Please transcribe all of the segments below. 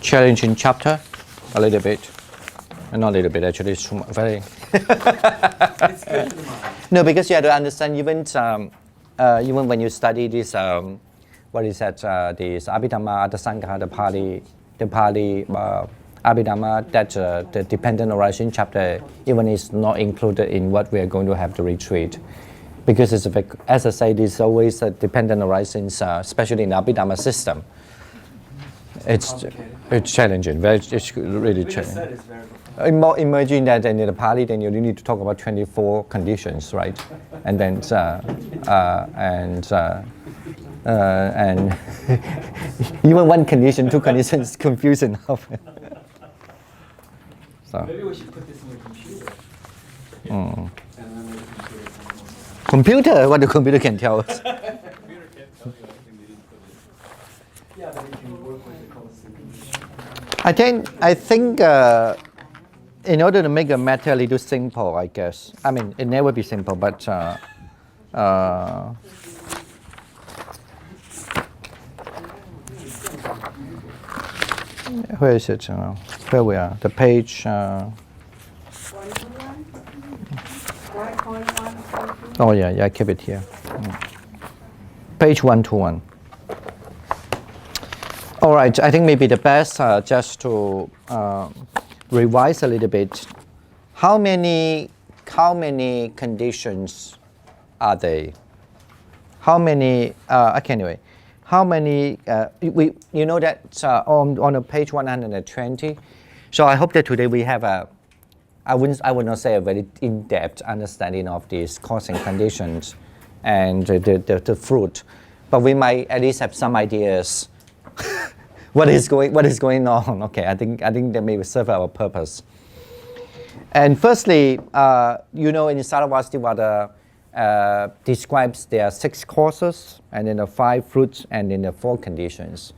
challenging chapter, a little bit. Not a little bit, actually, it's very... It's good to the mind. No, because you have to understand, even when you study this, what is that, this Abhidhamma, Adasangha, the Pali Abhidhamma, that the dependent arising chapter even is not included in what we are going to have to retreat. Because it's as I say, there's always a dependent arising, especially in the Abhidhamma system. It's challenging, it's really challenging. Imagine that in the Pali, then you need to talk about 24 conditions, right? And then, and even one condition, two conditions, confusing enough. So. Maybe we should put this in your computer. Mm. And then the computer can Computer? What the computer can tell us? Computer can't tell you everything they didn't put in. Yeah, but it can work with the constant. I think in order to make a matter a little simple, I guess. I mean, it never be simple, but where is it? Where we are? The page. Oh yeah, I keep it here. Page 121. All right, I think maybe the best just to revise a little bit. How many conditions are they? How many? Anyway, how many? You know that on page 120. So I hope that today we have I would not say a very in-depth understanding of these causing conditions and the fruit, but we might at least have some ideas what is going on. Okay, I think that may serve our purpose. And firstly, in Sarvastivada describes there are 6 causes, and then the 5 fruits, and then the 4 conditions.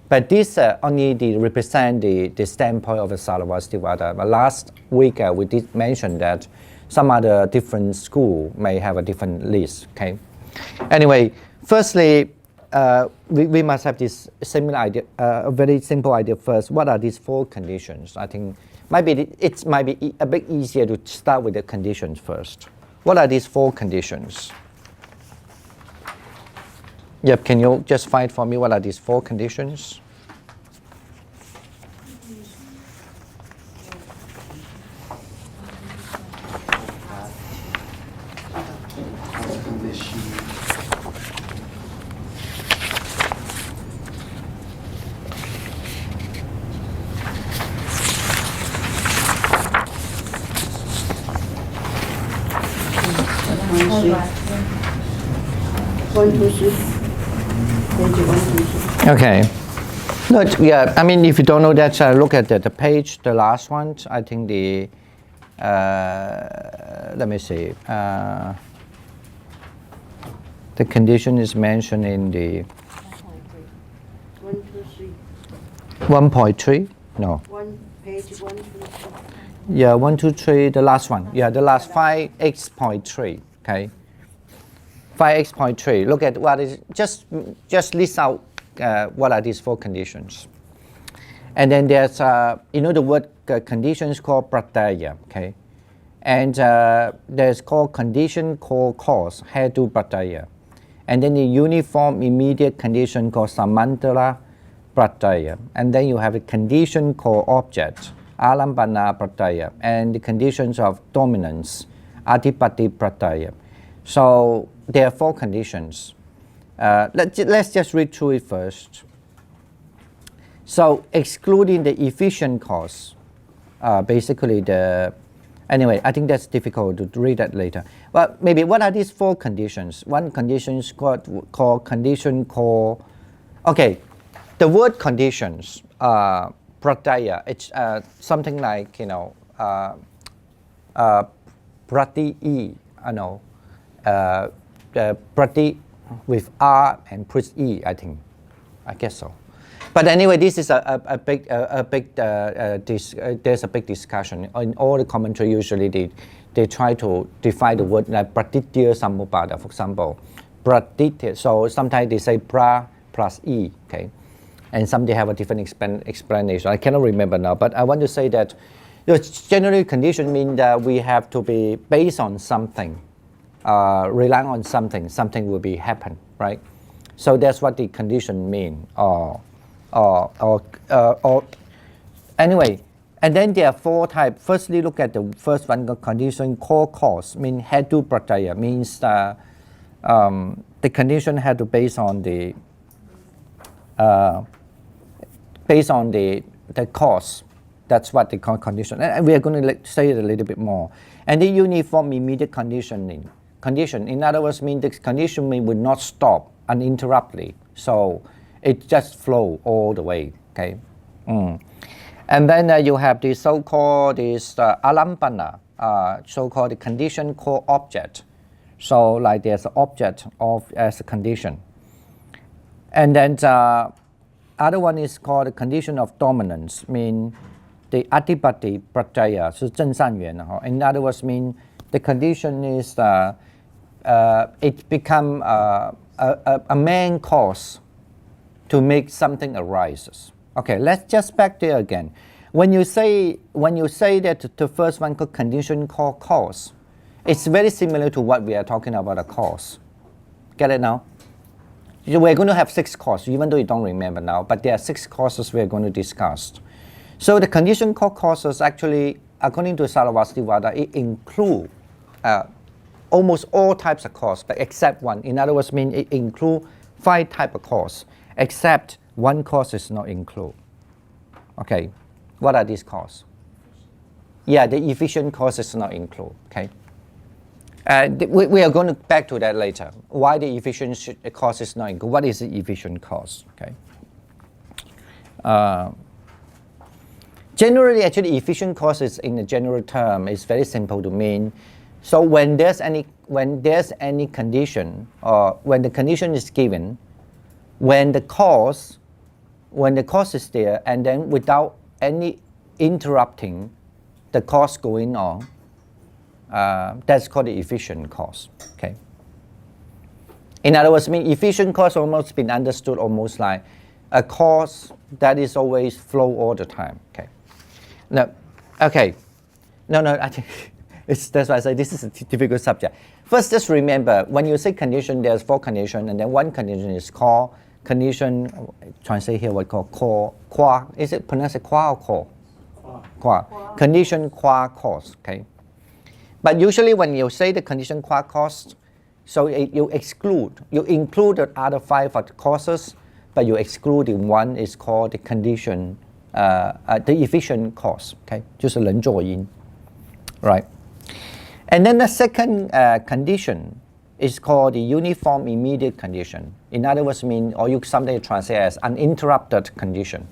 But this only represent the standpoint of the Sarvastivada. But last week we did mention that some other different school may have a different list. Okay. Anyway, firstly, we must have this similar idea, a very simple idea first. What are these 4 conditions? I think it might be a bit easier to start with the conditions first. What are these 4 conditions? Yep, can you just find for me what are these 4 conditions? Okay. Look, yeah, I mean, if you don't know that, look at the page, the last one. I think let me see. The condition is mentioned in the 1.3. No. Page 1, 2, 3. Yeah, 1, 2, 3, the last one. Yeah, the last 5x.3. Okay. 5x.3. Look at what is just list out what are these 4 conditions. And then there's the word conditions called pratyaya. Okay. And there's called condition called cause, hetu pratyaya. And then the uniform immediate condition called samantara pratyaya. And then you have a condition called object, alambana pratyaya. And the conditions of dominance, adipati pratyaya. So there are 4 conditions. Let's just read through it first. So excluding the efficient cause, basically anyway, I think that's difficult to read that later. But maybe what are these 4 conditions? One condition is called condition called, okay, the word conditions, pratyaya, it's something like, prati-e, prati with R and puts E, I think. I guess so. But anyway, this is there's a big discussion. In all the commentary, usually they try to define the word like pratitya samuppada, for example. Pratitya, so sometimes they say pra plus E, okay? and some they have a different explanation. I cannot remember now, but I want to say that generally condition means that we have to be based on something, relying on something. Something will be happen, right? So that's what the condition mean. Anyway, and then there are four types. Firstly, look at the first one, the condition called cause. Mean hetu pratyaya means the condition had to based on the cause. That's what they call condition. And we are going to say it a little bit more. And the uniform immediate conditioning. Condition, in other words, means the condition would not stop uninterruptedly. So it just flow all the way. Okay. And then you have the so-called alampana, so-called the condition called object. So like there's an object of as a condition. And then the other one is called the condition of dominance, mean the adipati pratyaya, so 正善缘. In other words, mean the condition is it become a main cause to make something arises. Okay, let's just back there again. When you say that the first one called condition called cause, it's very similar to what we are talking about a cause. Get it now? We're going to have 6 causes, even though you don't remember now, but there are 6 causes we're going to discuss. So the condition called causes actually, according to Saraswativada, it include almost all types of cause, but except one. In other words, mean it include 5 types of cause, except one cause is not included. Okay, what are these causes? Yeah, the efficient cause is not included. Okay, we are going to back to that later. Why the efficient cause is not included? What is the efficient cause? Okay. Generally, actually, efficient causes in the general term is very simple to mean. So when there's any condition, or when the condition is given, when the cause is there, and then without any interrupting the cause going on, that's called the efficient cause. Okay. In other words, I mean efficient cause almost been understood almost like a cause that is always flow all the time. Okay. No, okay. No, I think that's why I say this is a difficult subject. First, just remember, when you say condition, there's 4 conditions, and then one condition is called condition, translate here what called qua. Is it pronounced qua or call? Qua. Condition qua cause, okay? But usually when you say the condition qua cause, so you include the other 5 of the causes, but you exclude the one is called the condition, the efficient cause, okay? 就是人作因, right? And then the second condition is called the uniform immediate condition. In other words, mean, or you sometimes translate as uninterrupted condition.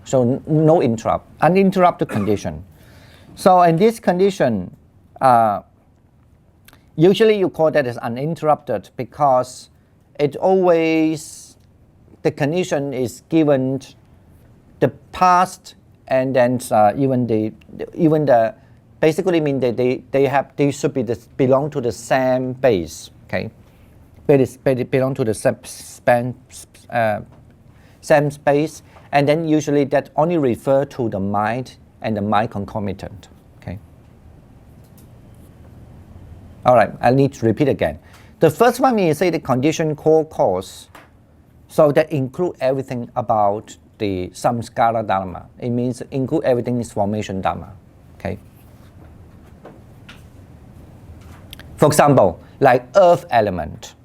So no interrupt, uninterrupted condition. So in this condition, usually you call that as uninterrupted because it always, the condition is given the past and then even the basically mean that they should be belong to the same base, okay? They belong to the same space, and then usually that only refer to the mind and the mind concomitant, okay? All right, I need to repeat again. The first one is say the condition called cause, so that include everything about the samskara dharma. It means include everything is formation dharma, okay? For example, like earth element,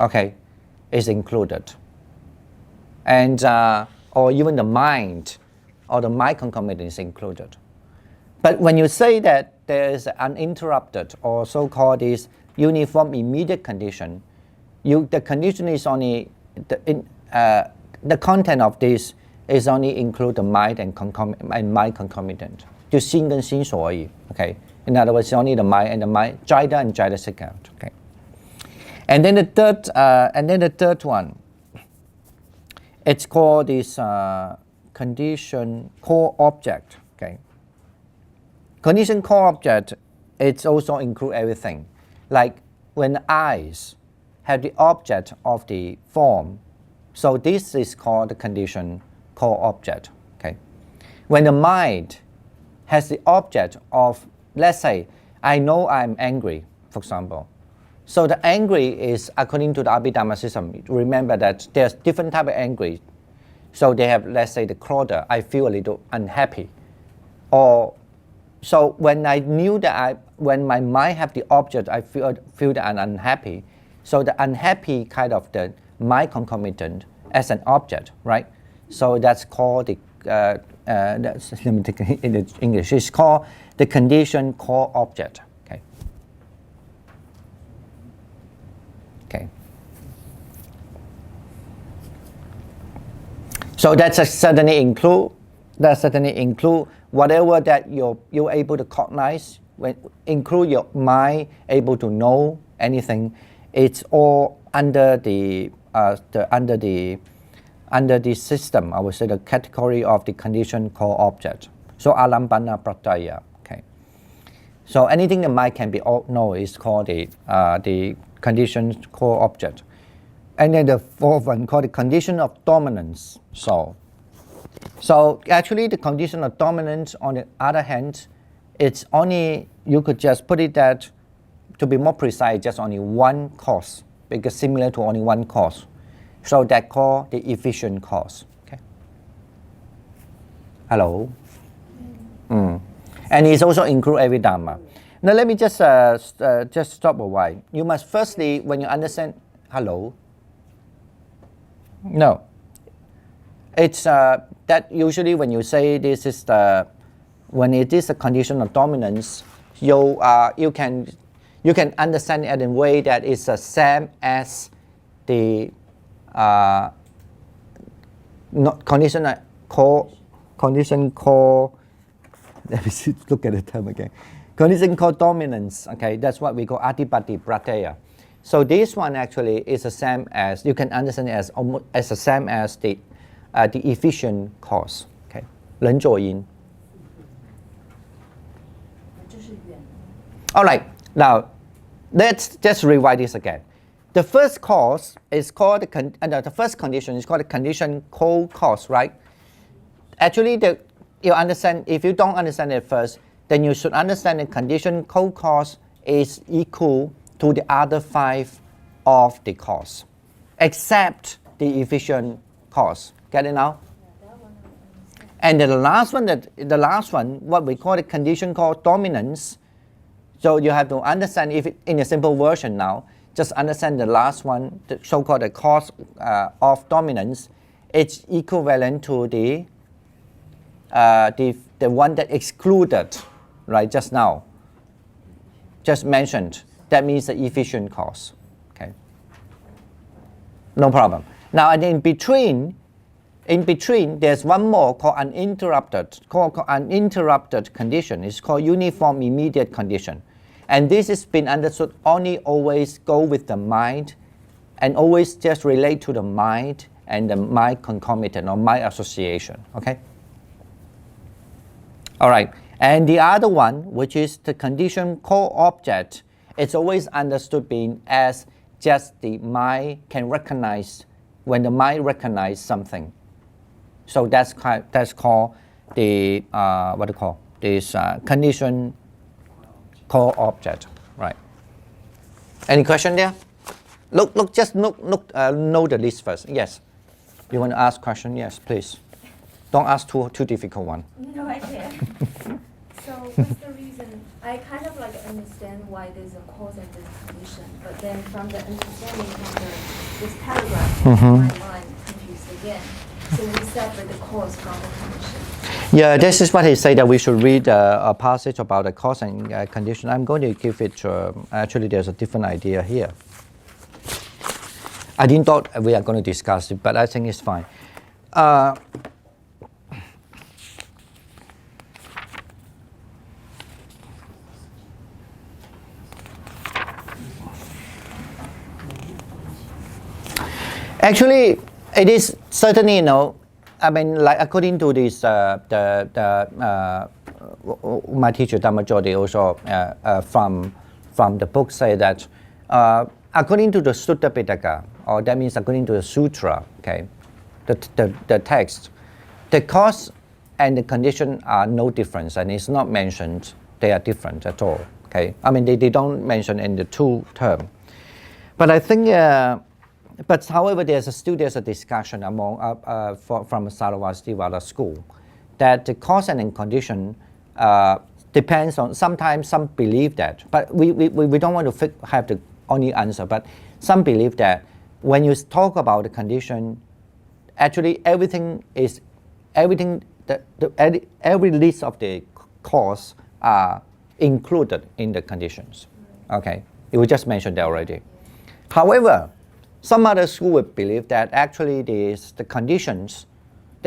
okay, is included. And, or even the mind, or the mind concomitant is included. But when you say that there is uninterrupted, or so-called this uniform immediate condition, the condition is only, the content of this is only include the mind and mind concomitant. 就心跟心所而已, okay? In other words, only the mind and the mind, Jaya and Jayasika out. Okay. And then the third one, it's called this condition core object. Okay. Condition core object, it's also include everything. Like when the eyes have the object of the form, so this is called the condition called object. Okay, when the mind has the object of, let's say, I know I'm angry, for example. So the angry is according to the Abhidharma system. Remember that there's different type of angry. So they have, let's say, the crowder. I feel a little unhappy, or so when I knew that when my mind have the object, I feel that I'm unhappy. So the unhappy kind of the mind concomitant as an object, right? So that's called the let me take it in English. It's called the condition called object. Okay. Okay. So that certainly include whatever that you're able to cognize, include your mind able to know anything. It's all under the system, I would say, the category of the condition called object. So alambana pratyaya. Okay. So anything the mind can be know is called the condition called object. And then the fourth one called the condition of dominance. So actually the condition of dominance, on the other hand, it's only, you could just put it that, to be more precise, just only one cause, because similar to only one cause. So that called the efficient cause. Okay. Hello. And it's also include every Dharma. Now let me just stop a while. You must firstly, when you understand, hello. No. It's that usually when you say this is when it is a condition of dominance, you can understand it in a way that it's the same as the condition called. Let me see, look at the term again. Condition called dominance. Okay, that's what we call adipati pratyaya. So this one actually is the same as, you can understand it as almost as the same as the efficient cause. Okay, 人作因. All right, now let's just rewrite this again. The first cause is called the first condition is called the condition called cause, right? Actually, you understand. If you don't understand it first, then you should understand the condition called cause is equal to the other 5 of the cause, except the efficient cause. Get it now? And the last one, what we call the condition called dominance. So you have to understand, if in a simple version now, just understand the last one, the so-called the cause of dominance. It's equivalent to the one that excluded, right? Just now, just mentioned. That means the efficient cause. Okay. No problem. Now, and in between, there's one more called uninterrupted condition. It's called uniform immediate condition. And this has been understood only always go with the mind and always just relate to the mind and the mind concomitant or mind association. Okay? All right. And the other one, which is the condition called object, it's always understood being as just the mind can recognize, when the mind recognizes something. So that's called the what do you call this condition called object, right? Any question there? Look, know the list first. Yes. You want to ask question? Yes, please. Don't ask too difficult one. No, I can't. So what's the reason? I kind of like understand why there's a cause and this condition, but then from the understanding from this paragraph, my mind confused again. So we separate the cause from the condition. Yeah, this is what he said, that we should read a passage about the cause and condition. I'm going to give it, actually there's a different idea here. I didn't thought we are going to discuss it, but I think it's fine. Actually, it is certainly, I mean, like according to this, my teacher Dharma they also from the book say that according to the Sutta Pitaka, or that means according to the sutra, okay, the text, the cause and the condition are no difference, and it's not mentioned they are different at all. Okay, I mean they don't mention in the two term, but I think. But however, there's a discussion among from Sarvastivada school that the cause and condition depends on. Sometimes some believe that, but we don't want to have the only answer. But some believe that when you talk about the condition, actually every list of the cause are included in the conditions. Okay, we just mentioned that already. However, some other school would believe that actually the conditions,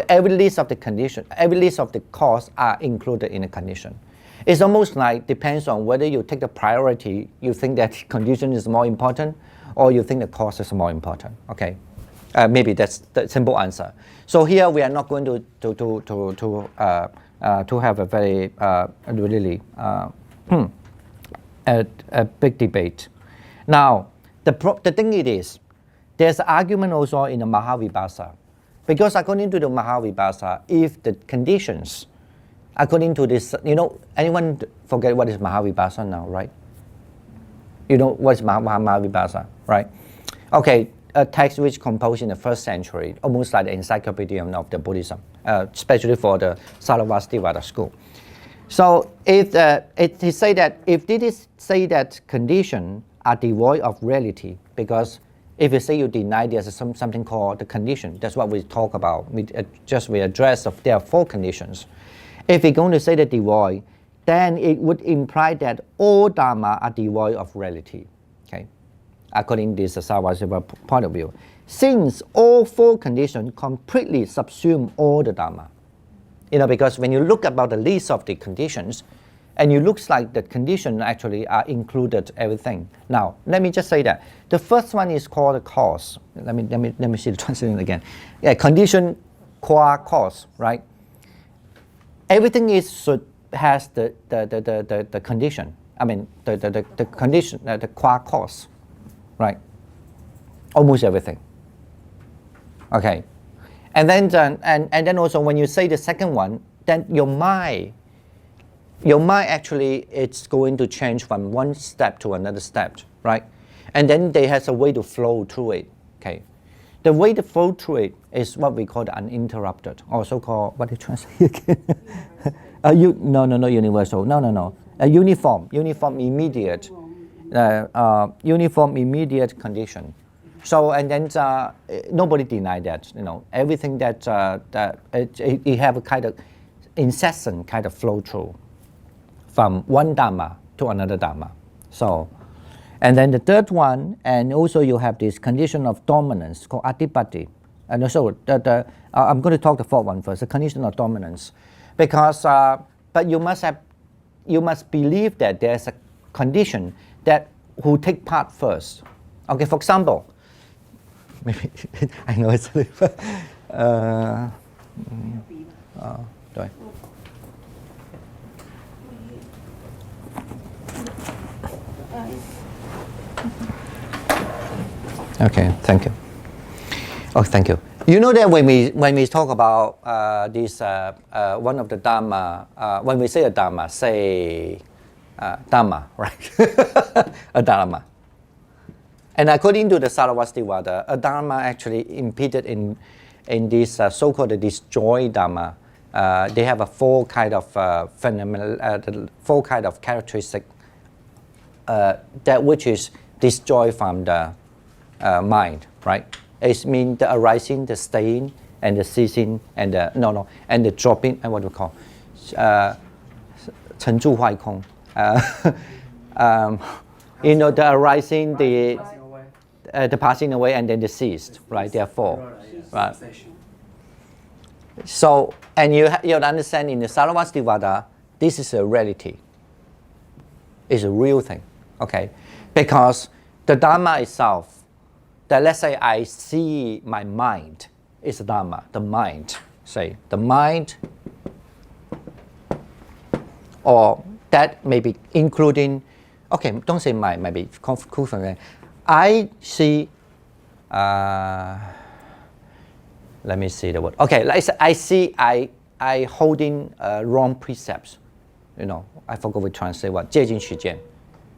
every list of the cause are included in the condition. It's almost like depends on whether you take the priority, you think that condition is more important, or you think the cause is more important. Okay, maybe that's the simple answer. So here we are not going to have a very really a big debate. Now the thing it is. There's an argument also in the Mahavibhasa, because according to the Mahavibhasa, if the conditions, according to this, anyone forget what is Mahavibhasa now, right? You know what is Mahavibhasa, right? Okay, a text which composed in the 1st century, almost like the encyclopedia of the Buddhism, especially for the Sarvastivada school. So if it say that conditions are devoid of reality, because if you say you deny there's something called the condition, that's what we talk about. We address of there are 4 conditions. If we're going to say that devoid, then it would imply that all Dharma are devoid of reality. Okay, according to this Sarvastiva point of view, since all 4 conditions completely subsume all the Dharma. Because when you look about the list of the conditions, and it looks like the conditions actually are included everything. Now, let me just say that the first one is called the cause. Let me see the translation again. Yeah, condition qua cause, right? Everything has the condition. I mean the condition, the qua cause, right? Almost everything. Okay, and then also when you say the second one, then your mind actually it's going to change from one step to another step, right? And then there has a way to flow through it. Okay, the way to flow through it is what we call the uninterrupted, also called what do you translate again? No, universal. No. A uniform immediate, uniform immediate condition. So and then nobody denied that. Everything that it have a kind of incessant kind of flow through from one Dharma to another Dharma. So, and then the third one, and also you have this condition of dominance called adipati. And also, I'm going to talk the fourth one first, the condition of dominance, because but you must believe that there's a condition that who take part first. Okay, for example, maybe I know it's a little. Sorry. Okay, thank you. Oh, thank you. You know that when we talk about this one of the Dharma, when we say a Dharma, say Dharma, right? A Dharma. And according to the Sarvastivada, a Dharma actually impeded in this so-called this joy Dharma. They have a 4 kind of phenomenal, 4 kind of characteristic that which is destroyed from the mind, right? It means the arising, the staying, and the ceasing, and the and the dropping, and what we call 成住坏空. The arising, the passing away, and then the ceased, right? There are 4, right? So, and you understand in the Sarvastivada, this is a reality. It's a real thing, okay? Because the Dharma itself, that let's say I see my mind is a Dharma, the mind, say the mind, or that may be including, okay, don't say mind, maybe confusing. I see let me see the word. Okay, like I see I holding wrong precepts. You know, I forgot to translate what 借尽取见,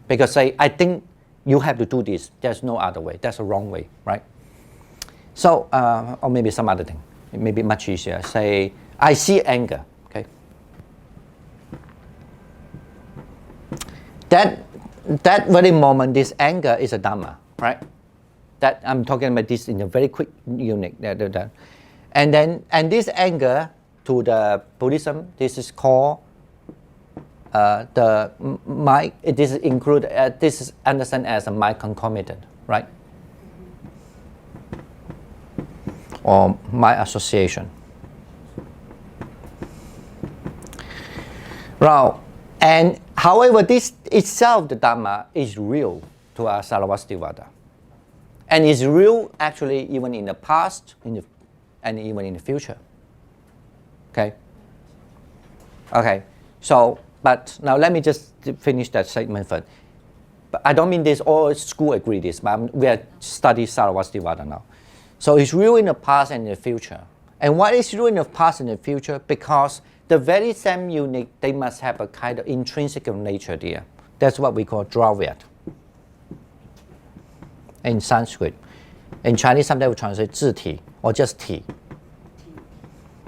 because I think you have to do this. There's no other way. That's the wrong way, right? So, or maybe some other thing. It may be much easier. Say, I see anger. Okay. That very moment, this anger is a Dharma, right? That I'm talking about this in a very quick unit. And this anger to the Buddhism, this is called the mind. This is include. This is understood as a mind concomitant, right? Or mind association. Now, and however, this itself, the Dharma, is real to our Sarvastivada. And it's real actually even in the past and even in the future. Okay? Okay, so, but now let me just finish that statement first. But I don't mean this, all school agree this, but we are studying Sarvastivada now. So it's real in the past and in the future. And why is real in the past and the future? Because the very same unit, they must have a kind of intrinsic nature there. That's what we call dravyat in Sanskrit. In Chinese, sometimes we translate 自体 or just 体.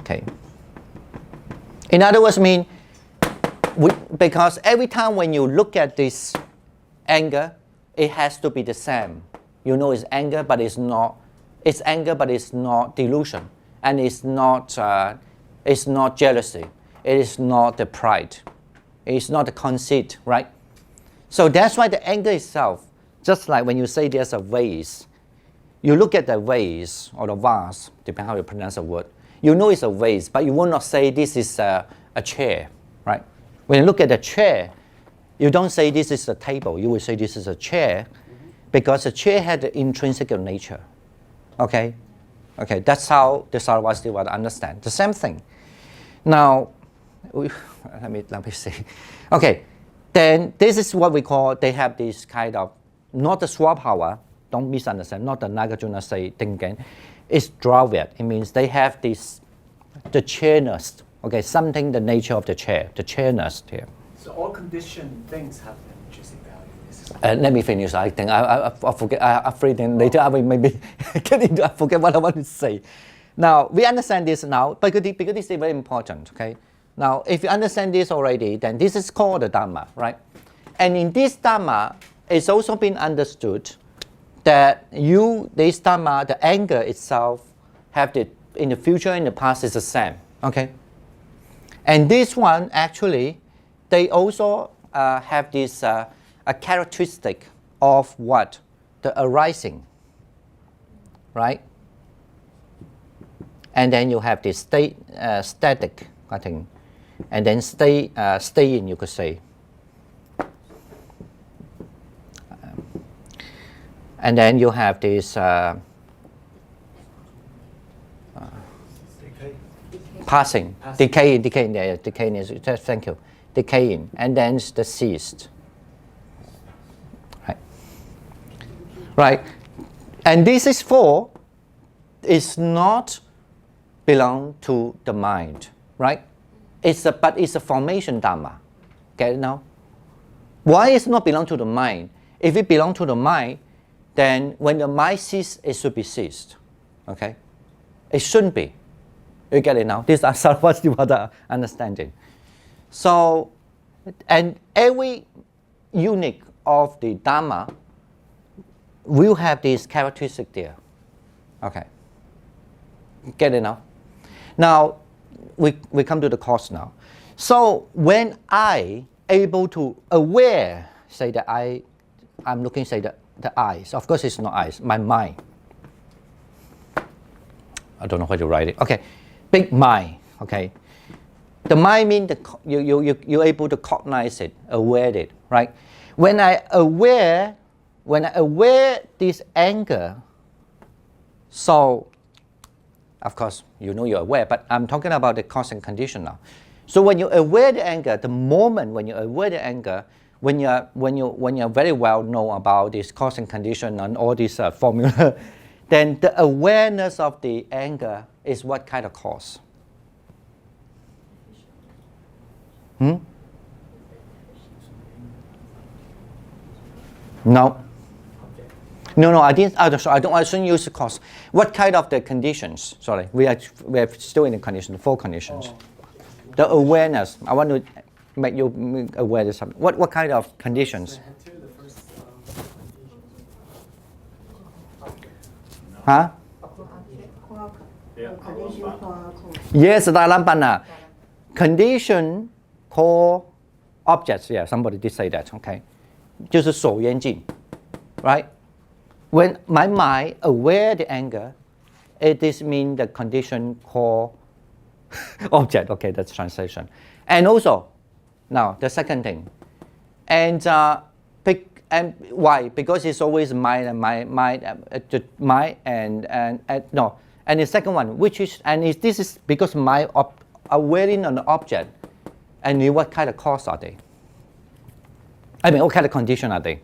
Okay. In other words, because every time when you look at this anger, it has to be the same. You know it's anger, but it's not. It's anger, but it's not delusion, and it's not jealousy. It is not the pride. It's not the conceit, right? So that's why the anger itself, just like when you say there's a vase, you look at the vase or the vase, depending how you pronounce the word, you know it's a vase, but you will not say this is a chair, right? When you look at the chair, you don't say this is a table. You will say this is a chair, because the chair had the intrinsic nature. Okay? Okay, that's how the Sarvastivada understand. The same thing. Now, let me see. Okay, then this is what we call, they have this kind of, not the swabhava, don't misunderstand, not the Nagarjuna say thinking, it's dravyat. It means they have this, the chairness, okay, something the nature of the chair, the chairness here. So all conditioned things have an intrinsic value. Let me finish. I think I forget. I'm afraid then later I will maybe get into. I forget what I want to say. Now we understand this now, because this is very important. Okay. Now if you understand this already, then this is called the Dharma, right? And in this Dharma, it's also been understood that this Dharma, the anger itself, have the in the future, in the past is the same. Okay. And this one actually, they also have this. A characteristic of what? The arising, right? And then you have this static, I think, and then stay in, you could say. And then you have this passing, decaying, thank you, decaying, and then the ceased. Right, and this is is not belong to the mind, right? But it's a formation Dharma. Get it now? Why it's not belong to the mind? If it belong to the mind, then when the mind ceases, it should be ceased. Okay, it shouldn't be. You get it now? This is Sarvastivada understanding. So, and every unit of the Dharma will have this characteristic there. Okay. Get it now? Now, we come to the cause now. So, when I able to aware, say that I'm looking, say the eyes. Of course, it's not eyes, my mind. I don't know how to write it. Okay. Big mind. Okay. The mind means you're able to cognize it, aware it, right? When I aware this anger, so of course you know you're aware, but I'm talking about the cause and condition now. So when you aware the anger, the moment when you aware the anger, when you very well know about this cause and condition and all this formula, then the awareness of the anger is what kind of cause? Hmm? No. No, I didn't. I shouldn't use the cause. What kind of the conditions? Sorry, we're still in the condition, 4 conditions. The awareness. I want to make you aware of something. What kind of conditions? Huh? Yes, the Alambana. Condition called objects. Yeah, somebody did say that. Okay. 就是手缘境, right? When my mind aware the anger, it is mean the condition called object. Okay, that's translation. And also, now the second thing, and why? Because it's always mind and mind and no. And the second one, which is this is because my awareing an object, and what kind of cause are they? I mean, what kind of condition are they?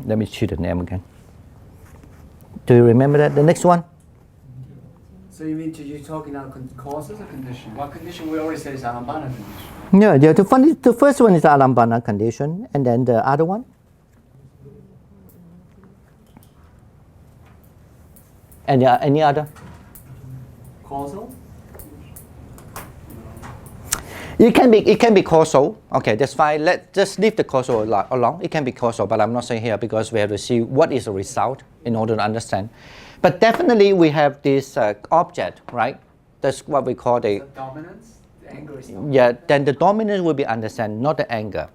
Let me choose the name again. Do you remember that? The next one? So you mean you're talking about causes or condition? What condition we already said is Alambana condition? Yeah, the first one is Alambana condition, and then the other one? And any other? Causal? It can be causal. Okay, that's fine. Let's just leave the causal alone. It can be causal, but I'm not saying here because we have to see what is the result in order to understand. But definitely we have this object, right? That's what we call the dominance. The anger is dominant. Yeah. Then the dominance will be understand, not the anger.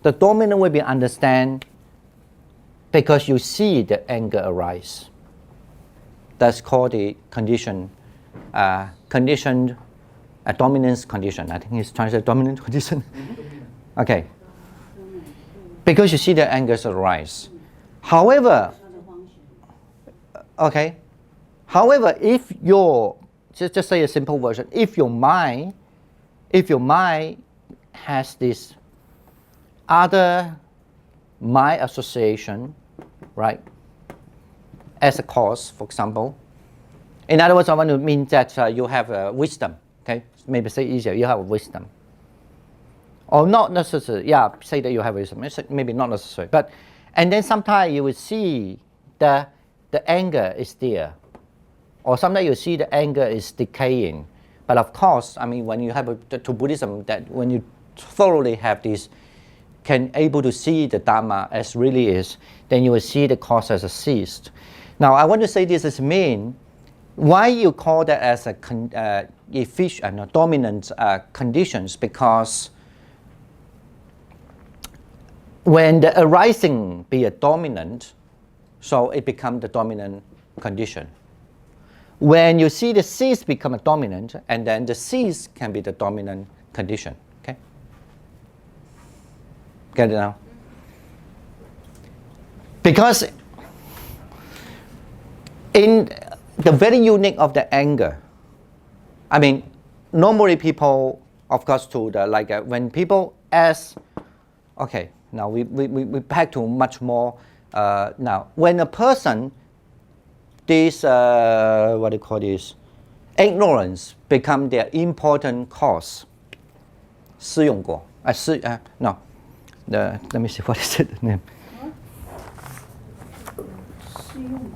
The dominant will be understand because you see the anger arise. That's called the condition. A dominance condition. I think it's translated dominant condition. Okay. Because you see the angers arise. However, okay. However, if your just say a simple version, if your mind has this other mind association, right, as a cause, for example. In other words, I want to mean that you have wisdom. Okay, maybe say easier. You have wisdom, or not necessarily. Yeah, say that you have wisdom. Maybe not necessary, but and then sometimes you will see the anger is there, or sometimes you see the anger is decaying. But of course, I mean, when you have to Buddhism, that when you thoroughly have this, can able to see the Dharma as really is, then you will see the cause as a ceased. Now, I want to say this is mean. Why you call that as a dominant conditions? Because when the arising be a dominant, so it becomes the dominant condition. When you see the cease become a dominant, and then the cease can be the dominant condition. Okay, get it now? Because in the very unique of the anger, I mean, normally people, of course, to the when people ask, okay, now we back to much more. Now, when a person, this what do you call this, ignorance become their important cause. 施用过, no, let me see what is it the name.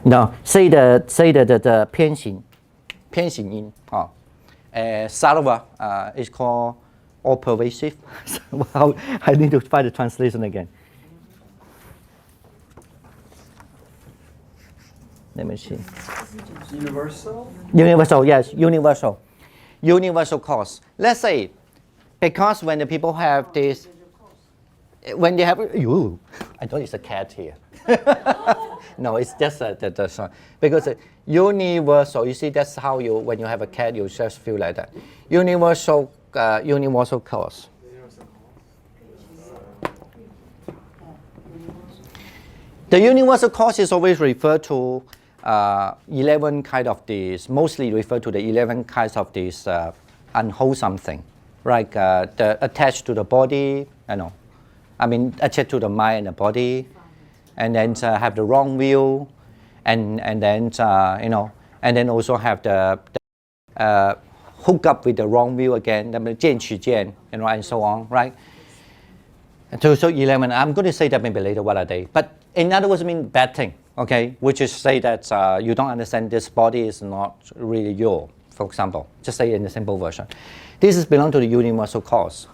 No, say the 偏行因. Sarva is called all pervasive. Well, I need to find the translation again. Let me see. Universal? Universal, yes, universal. Universal cause. Let's say, because when the people have this, when they have, I thought it's a cat here. No, it's just because universal. You see, that's how you when you have a cat, you just feel like that. Universal cause. The universal cause is always referred to 11 kind of these. Mostly referred to the 11 kinds of these unwholesome thing, like the attached to the body. I mean attached to the mind and the body. And then have the wrong view, and then and then also have the hook up with the wrong view again, the 见取见, you know, and so on, right? So 11, I'm going to say that maybe later what are they. But in other words, I mean bad thing, okay? Which is say that you don't understand this body is not really your, for example. Just say in the simple version. This is belong to the universal cause.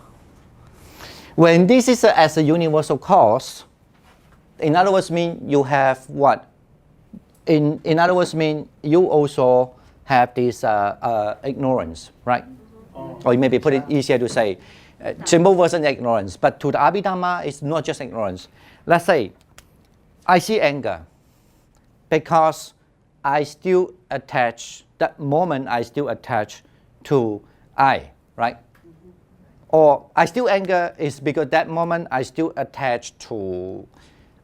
When this is as a universal cause, in other words, mean you have what? In other words, mean you also have this ignorance, right? Or maybe put it easier to say, simple version ignorance. But to the Abhidharma, it's not just ignorance. Let's say, I see anger because I still attach, that moment I still attach to I, right? Or I still anger is because that moment I still attach to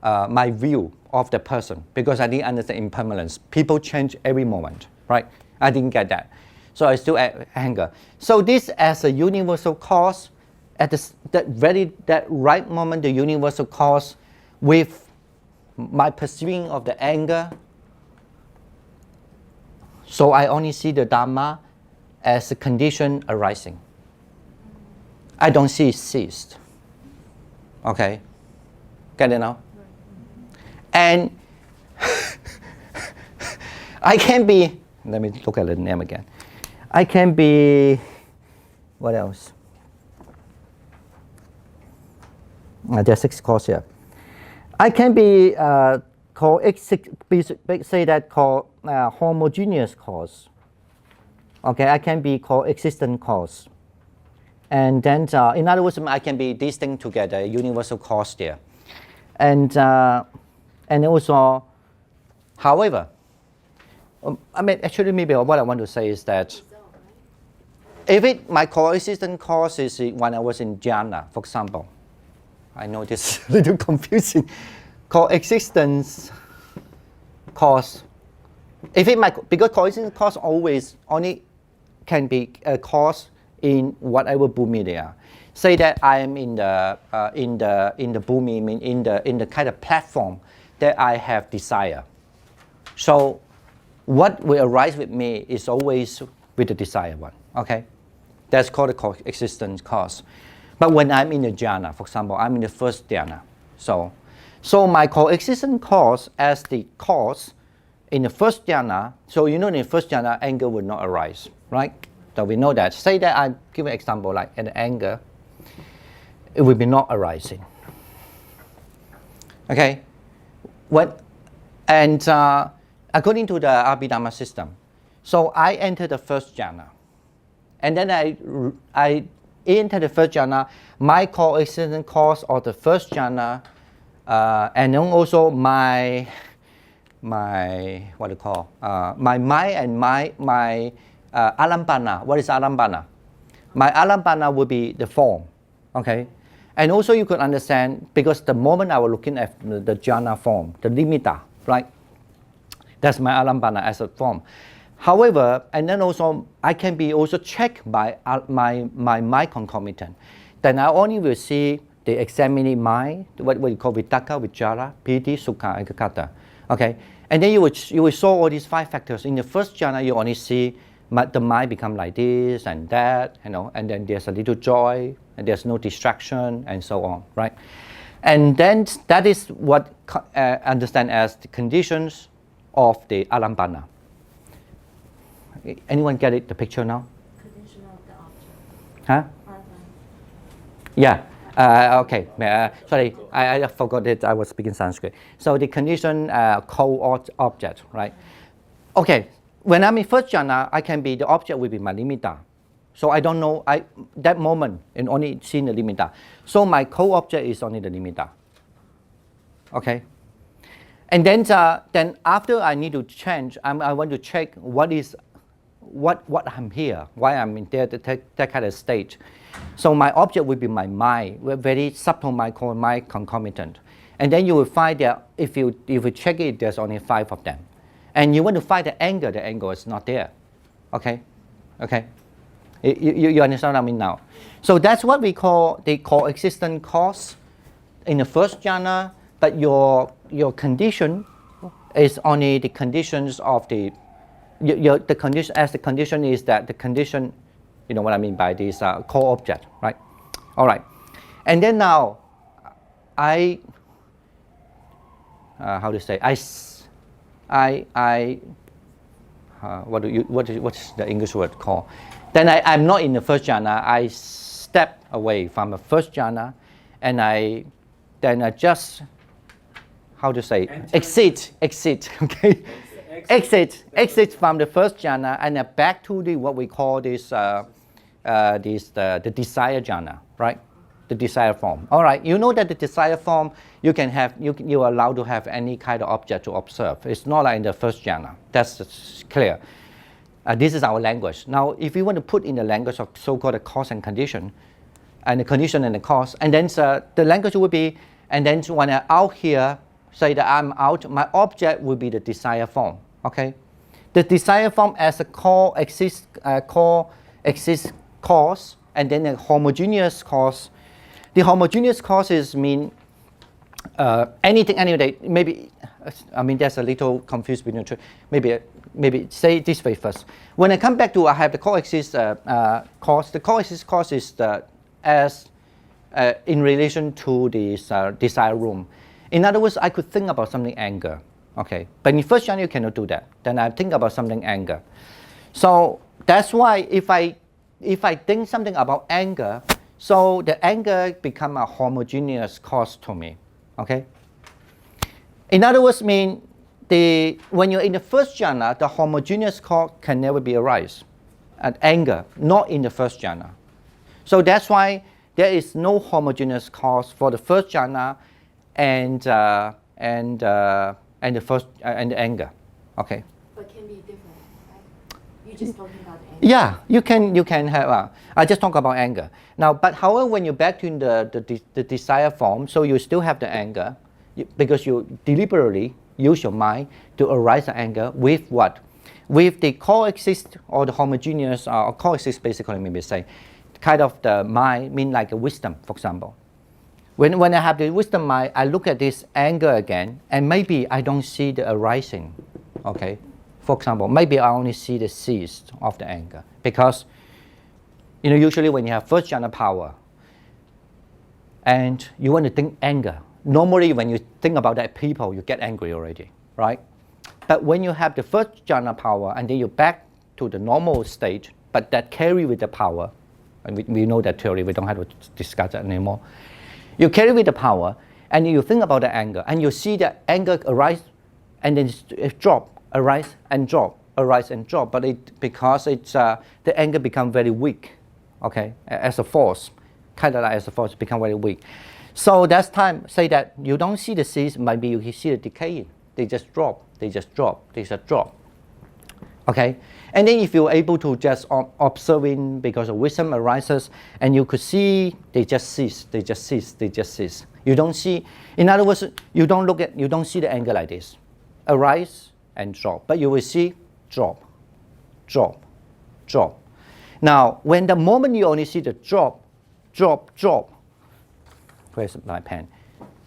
my view of the person because I didn't understand impermanence. People change every moment, right? I didn't get that. So I still anger. So this as a universal cause, at that right moment, the universal cause with my perceiving of the anger. So I only see the Dharma as a condition arising. I don't see it ceased. Okay? Get it now? And I can be, let me look at the name again. I can be, what else? There are 6 causes here. I can be called, say that called homogeneous cause. Okay, I can be called existent cause. And then, in other words, I can be these things together, universal cause there. And also, however, I mean, actually, maybe what I want to say is that if my coexistent cause is when I was in jhana, for example, I know this is a little confusing, coexistence cause. Because coexistence cause always only can be a cause in whatever bhumi they are. Say that I am in the bhumi, mean in the kind of platform that I have desire. So what will arise with me is always with the desired one. Okay, that's called the coexistence cause. But when I'm in the jhana, for example, I'm in the first jhana. So my coexistence cause as the cause in the first jhana. So you know in the first jhana, anger will not arise, right? So we know that. Say that I give an example like an anger, it will be not arising. Okay, according to the Abhidharma system, so I enter the first jhana, and then I enter the first jhana. My coexistence cause of the first jhana, and then also my what do you call my mind and my alambana. What is alambana? My alambana will be the form. Okay. And also you could understand, because the moment I was looking at the jhana form, the nimitta, right? That's my alambana as a form. However, and then also I can be also checked by my mind concomitant. Then I only will see the examining mind, what we call vitaka, vichara, piti, sukha, ekakata. Okay, and then you will saw all these 5 factors. In the first jhana, you only see the mind become like this and that, you know, and then there's a little joy, and there's no distraction, and so on, right? And then that is what understand as the conditions of the alambana. Anyone get it? The picture now? Condition of the object. Huh? Yeah. Okay. Sorry, I forgot that I was speaking Sanskrit. So the condition co-object, right? Okay. When I'm in first jhana, I can be the object will be my nimitta. So I don't know that moment and only seeing the nimitta. So my co-object is only the nimitta. Okay. And then after I need to change, I want to check what I'm here, why I'm in that kind of state. So my object will be my mind, very subtle mind called mind concomitant. And then you will find that if you check it, there's only 5 of them. And you want to find the anger is not there. Okay? Okay? You understand what I mean now? So that's what we call the coexistent cause in the first jhana, but your condition is only the conditions of the the condition, as the condition is that the condition, you know what I mean by this core object, right? All right. And then now, how to say, what's the English word called? Then I'm not in the first jhana. I step away from the first jhana, and I just, how to say, exit, okay, exit from the first jhana, and back to the what we call this, the desire jhana, right? The desire form. All right, you know that the desire form you can have, you are allowed to have any kind of object to observe. It's not like in the first jhana. That's clear. This is our language. Now, if you want to put in the language of so-called the cause and condition, and the condition and the cause, and then the language will be, and then when I'm out here, say that I'm out, my object will be the desire form. Okay, the desire form as a core exists cause, and then a homogeneous cause. The homogeneous causes mean anything, anyway. Maybe, I mean, there's a little confused between the two. Maybe say this way first. When I come back to I have the coexist cause. The coexist cause is in relation to this desire room. In other words, I could think about something anger. Okay, but in first jhana you cannot do that. Then I think about something anger. So that's why if I think something about anger, so the anger become a homogeneous cause to me. Okay. In other words, mean when you're in the first jhana, the homogeneous cause can never be arise. Anger, not in the first jhana. So that's why there is no homogeneous cause for the first jhana and the first and the anger. Okay. But can be different, right? You're just talking about anger. Yeah, you can have. I just talk about anger now. But however, when you're back to the desire form, so you still have the anger, because you deliberately use your mind to arise the anger with what? With the coexist or the homogeneous or coexist, basically maybe say, kind of the mind mean like a wisdom, for example. When I have the wisdom mind, I look at this anger again, and maybe I don't see the arising. Okay, for example, maybe I only see the cease of the anger, because you know usually when you have first jhana power and you want to think anger, normally when you think about that people, you get angry already, right? But when you have the first jhana power and then you're back to the normal state, but that carry with the power, and we know that theory, we don't have to discuss that anymore. You carry with the power, and you think about the anger, and you see the anger arise, and then it drop, arise and drop, arise and drop. But because the anger become very weak, okay, as a force, kind of like as a force, become very weak. So that's time say that you don't see the cease, maybe you see the decay. They just drop, they just drop, they just drop. Okay, and then if you're able to just observing because of wisdom arises, and you could see they just cease, they just cease, they just cease. You don't see, in other words, you don't see the anger like this, arise and drop, but you will see drop, drop, drop. Now, when the moment you only see the drop, drop, drop, where's my pen?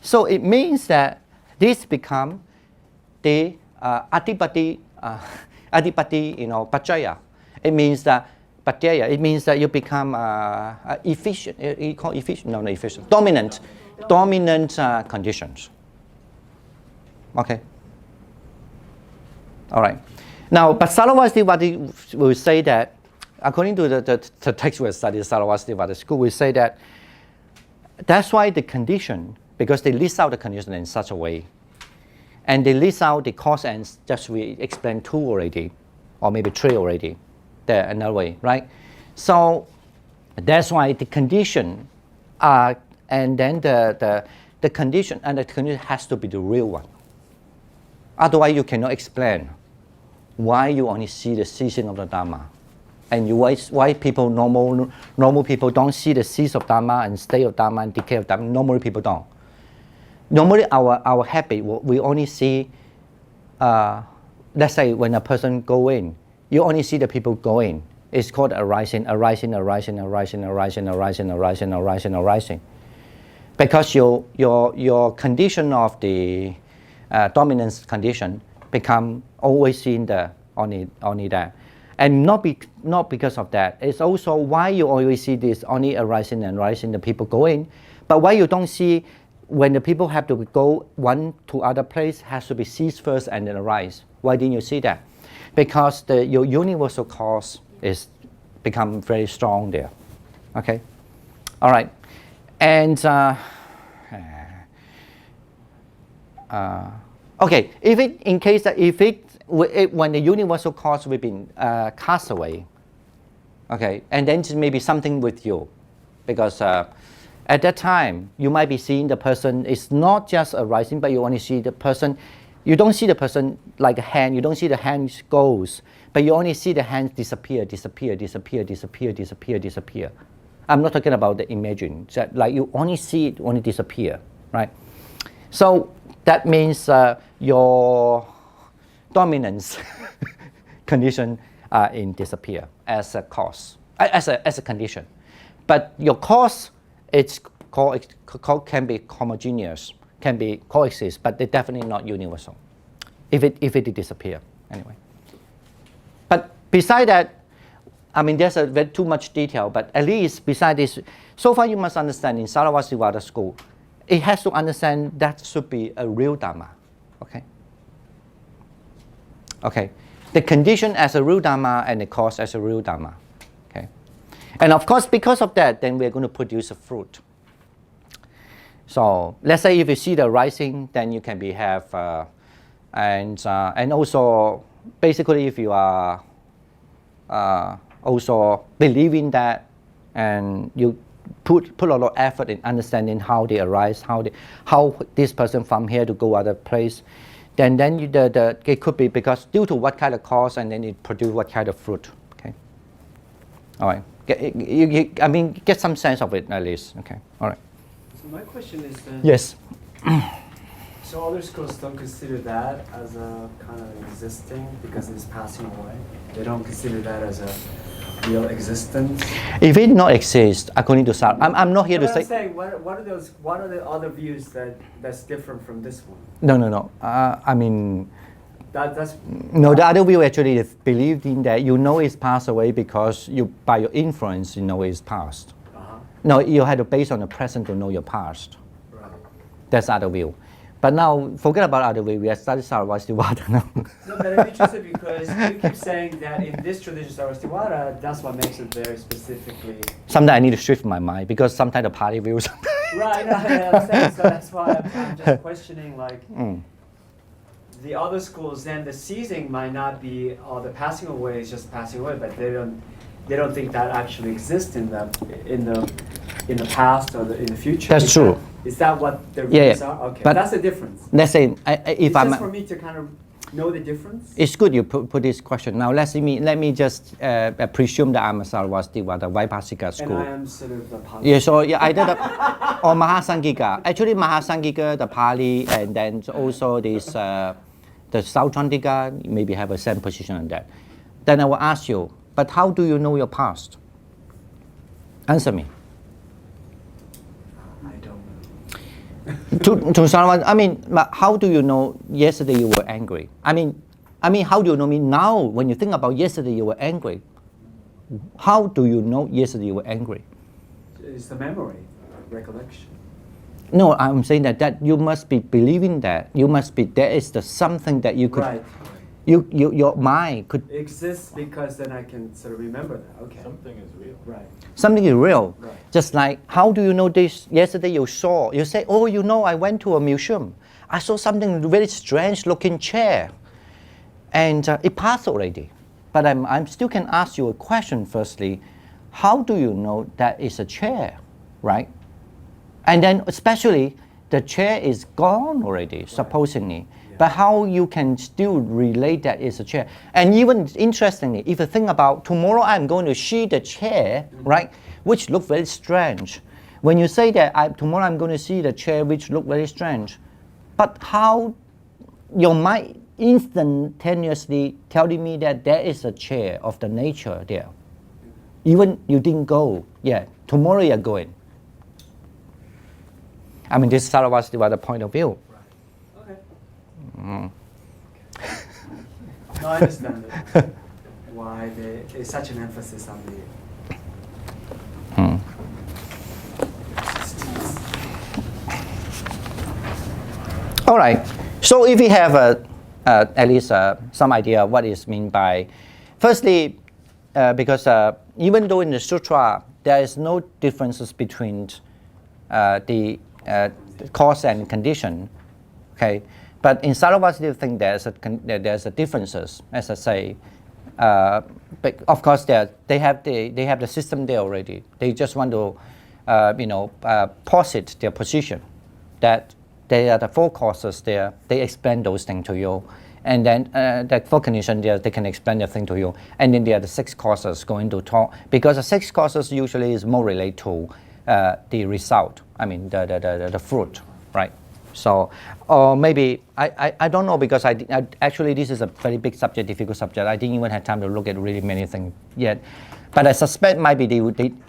So it means that this become the adipati, you know, pachaya. It means that pachaya. It means that you become efficient. You call efficient? No, not efficient. Dominant conditions. Okay. All right. Now, but Saravastivadi will say that, according to the text we study, Saravastivadi school will say that that's why the condition, because they list out the condition in such a way, and they list out the cause and just we explained 2 already, or maybe 3 already, there another way, right? So that's why the condition, and then the condition, and the condition has to be the real one. Otherwise, you cannot explain why you only see the ceasing of the Dharma, and why people normal people don't see the cease of Dharma and state of Dharma and decay of Dharma. Normally people don't. Normally our habit, we only see, let's say when a person go in, you only see the people go in. It's called arising, arising, arising, arising, arising, arising, arising, arising, arising. Because your condition of the dominance condition become always seen the only that. And not because of that. It's also why you always see this only arising and rising, the people going. But why you don't see when the people have to go one to other place has to be cease first and then arise. Why didn't you see that? Because your universal cause is become very strong there. Okay? All right. And okay, when the universal cause will be cast away, okay, and then maybe something with you, because at that time you might be seeing the person is not just arising, but you only see the person. You don't see the person like a hand. You don't see the hand goes, but you only see the hands disappear. I'm not talking about the imaging. So like you only see it only disappear, right? So that means your dominance condition in disappear as a cause, as a condition. But your cause, it's can be homogeneous, can be coexist, but they're definitely not universal. If it disappear anyway. But beside that, I mean, there's too much detail. But at least beside this, so far you must understand in Sarvastivada school, it has to understand that should be a real Dharma. Okay. Okay. The condition as a real Dharma and the cause as a real Dharma. Okay. And of course, because of that, then we're going to produce a fruit. So let's say if you see the rising, then you can and also basically if you are also believing that, and you put a lot of effort in understanding how they arise, how this person from here to go other place, then it could be because due to what kind of cause, and then it produce what kind of fruit. Okay. All right. I mean, get some sense of it at least. Okay. All right. So my question is then. Yes. So other schools don't consider that as a kind of existing because it's passing away. They don't consider that as a real existence. If it not exist, according to Sarah, I'm not here to say. I'm saying, what are those? What are the other views that's different from this one? No. I mean. That's. No, the other view actually is believed in that it's passed away because by your influence it's past. No, you had to base on the present to know your past. Right. That's other view. But now, forget about other way. We are studying Sarvastivada now. No, but I'm interested because you keep saying that in this tradition, Sarvastivada, that's what makes it very specifically. Sometimes I need to shift my mind because sometimes the party views. Right, no, I understand. So that's why I'm just questioning, like, the other schools, then the ceasing might not be, or the passing away is just passing away, but they don't think that actually exists in the past or in the future. That's true. Is that what the views are? Okay, but that's the difference. Let's say if it's just for me to kind of know the difference. It's good you put this question. Now let me just presume that I'm a Sarvastivada Vaibhasika school. And I am sort of a Pali. Yeah, so either or Mahasangika. Actually, Mahasangika, the Pali, and then also this the Sautrantika maybe have a same position on that. Then I will ask you, but how do you know your past? Answer me. To someone, I mean, how do you know yesterday you were angry? I mean, how do you know me now? When you think about yesterday you were angry, how do you know yesterday you were angry? It's the memory, recollection. No, I'm saying that you must be believing that there is something that you could. Right. Your mind could exist because then I can sort of remember that. Okay. Something is real. Right. Something is real. Right. Just like, how do you know this? Yesterday you say, oh, I went to a museum. I saw something very strange looking chair. And it passed already. But I still can ask you a question firstly. How do you know that it's a chair, right? And then especially the chair is gone already, right, supposedly. Yeah. But how you can still relate that it's a chair? And even interestingly, if you think about tomorrow I'm going to see the chair, right, which look very strange. When you say that tomorrow I'm going to see the chair which look very strange, but how your mind instantaneously telling me that there is a chair of the nature there. Even you didn't go, tomorrow you're going. I mean, this is Sarvastivada point of view. Right. Okay. No, I understand it. Why there's such an emphasis on the All right. So if we have at least some idea what is meant by, firstly, because even though in the sutra there is no differences between the cause and condition, okay, but in Sarvasati thing there's a differences, as I say. But of course they have the system there already. They just want to posit their position that they are the four causes there. They explain those things to you, and then the four conditions there, they can explain the thing to you. And then there are the six causes going to talk, because the six causes usually is more related to the result. I mean the fruit, right? So, or maybe I don't know, because I actually this is a very big subject, difficult subject. I didn't even have time to look at really many things yet, but I suspect might be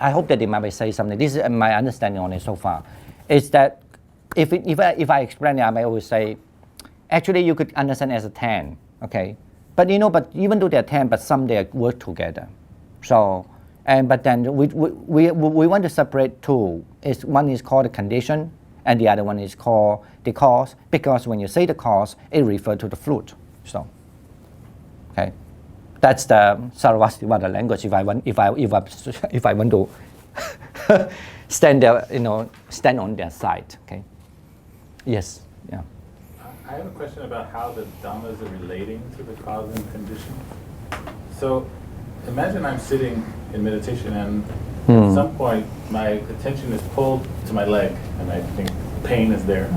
I hope that they might say something. This is my understanding on it so far, is that if I explain it, I may always say, actually you could understand as a 10, okay? But but even though they're 10, but some they work together. So, but then we want to separate two. One is called the condition, and the other one is called the cause, because when you say the cause, it refers to the fruit. So, okay, that's the Sarvastivada language. If I want to stand there, stand on their side. Okay. Yes. Yeah. I have a question about how the Dhammas are relating to the cause and condition. So, imagine I'm sitting in meditation and at some point my attention is pulled to my leg and I think pain is there.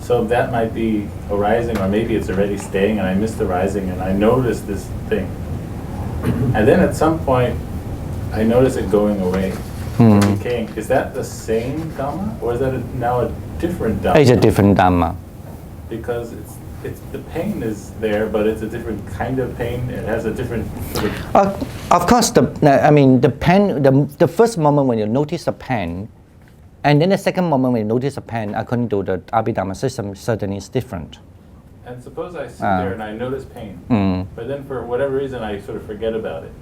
So that might be arising, or maybe it's already staying and I missed the rising and I notice this thing. And then at some point I notice it going away, decaying. Is that the same Dhamma, or is that now a different Dhamma? It's a different Dhamma. Because it's the pain is there, but it's a different kind of pain. It has a different sort of course, the pain. The first moment when you notice the pain, and then the second moment when you notice the pain, according to the Abhidharma system, certainly is different. And suppose I sit there and I notice pain, but then for whatever reason I sort of forget about it.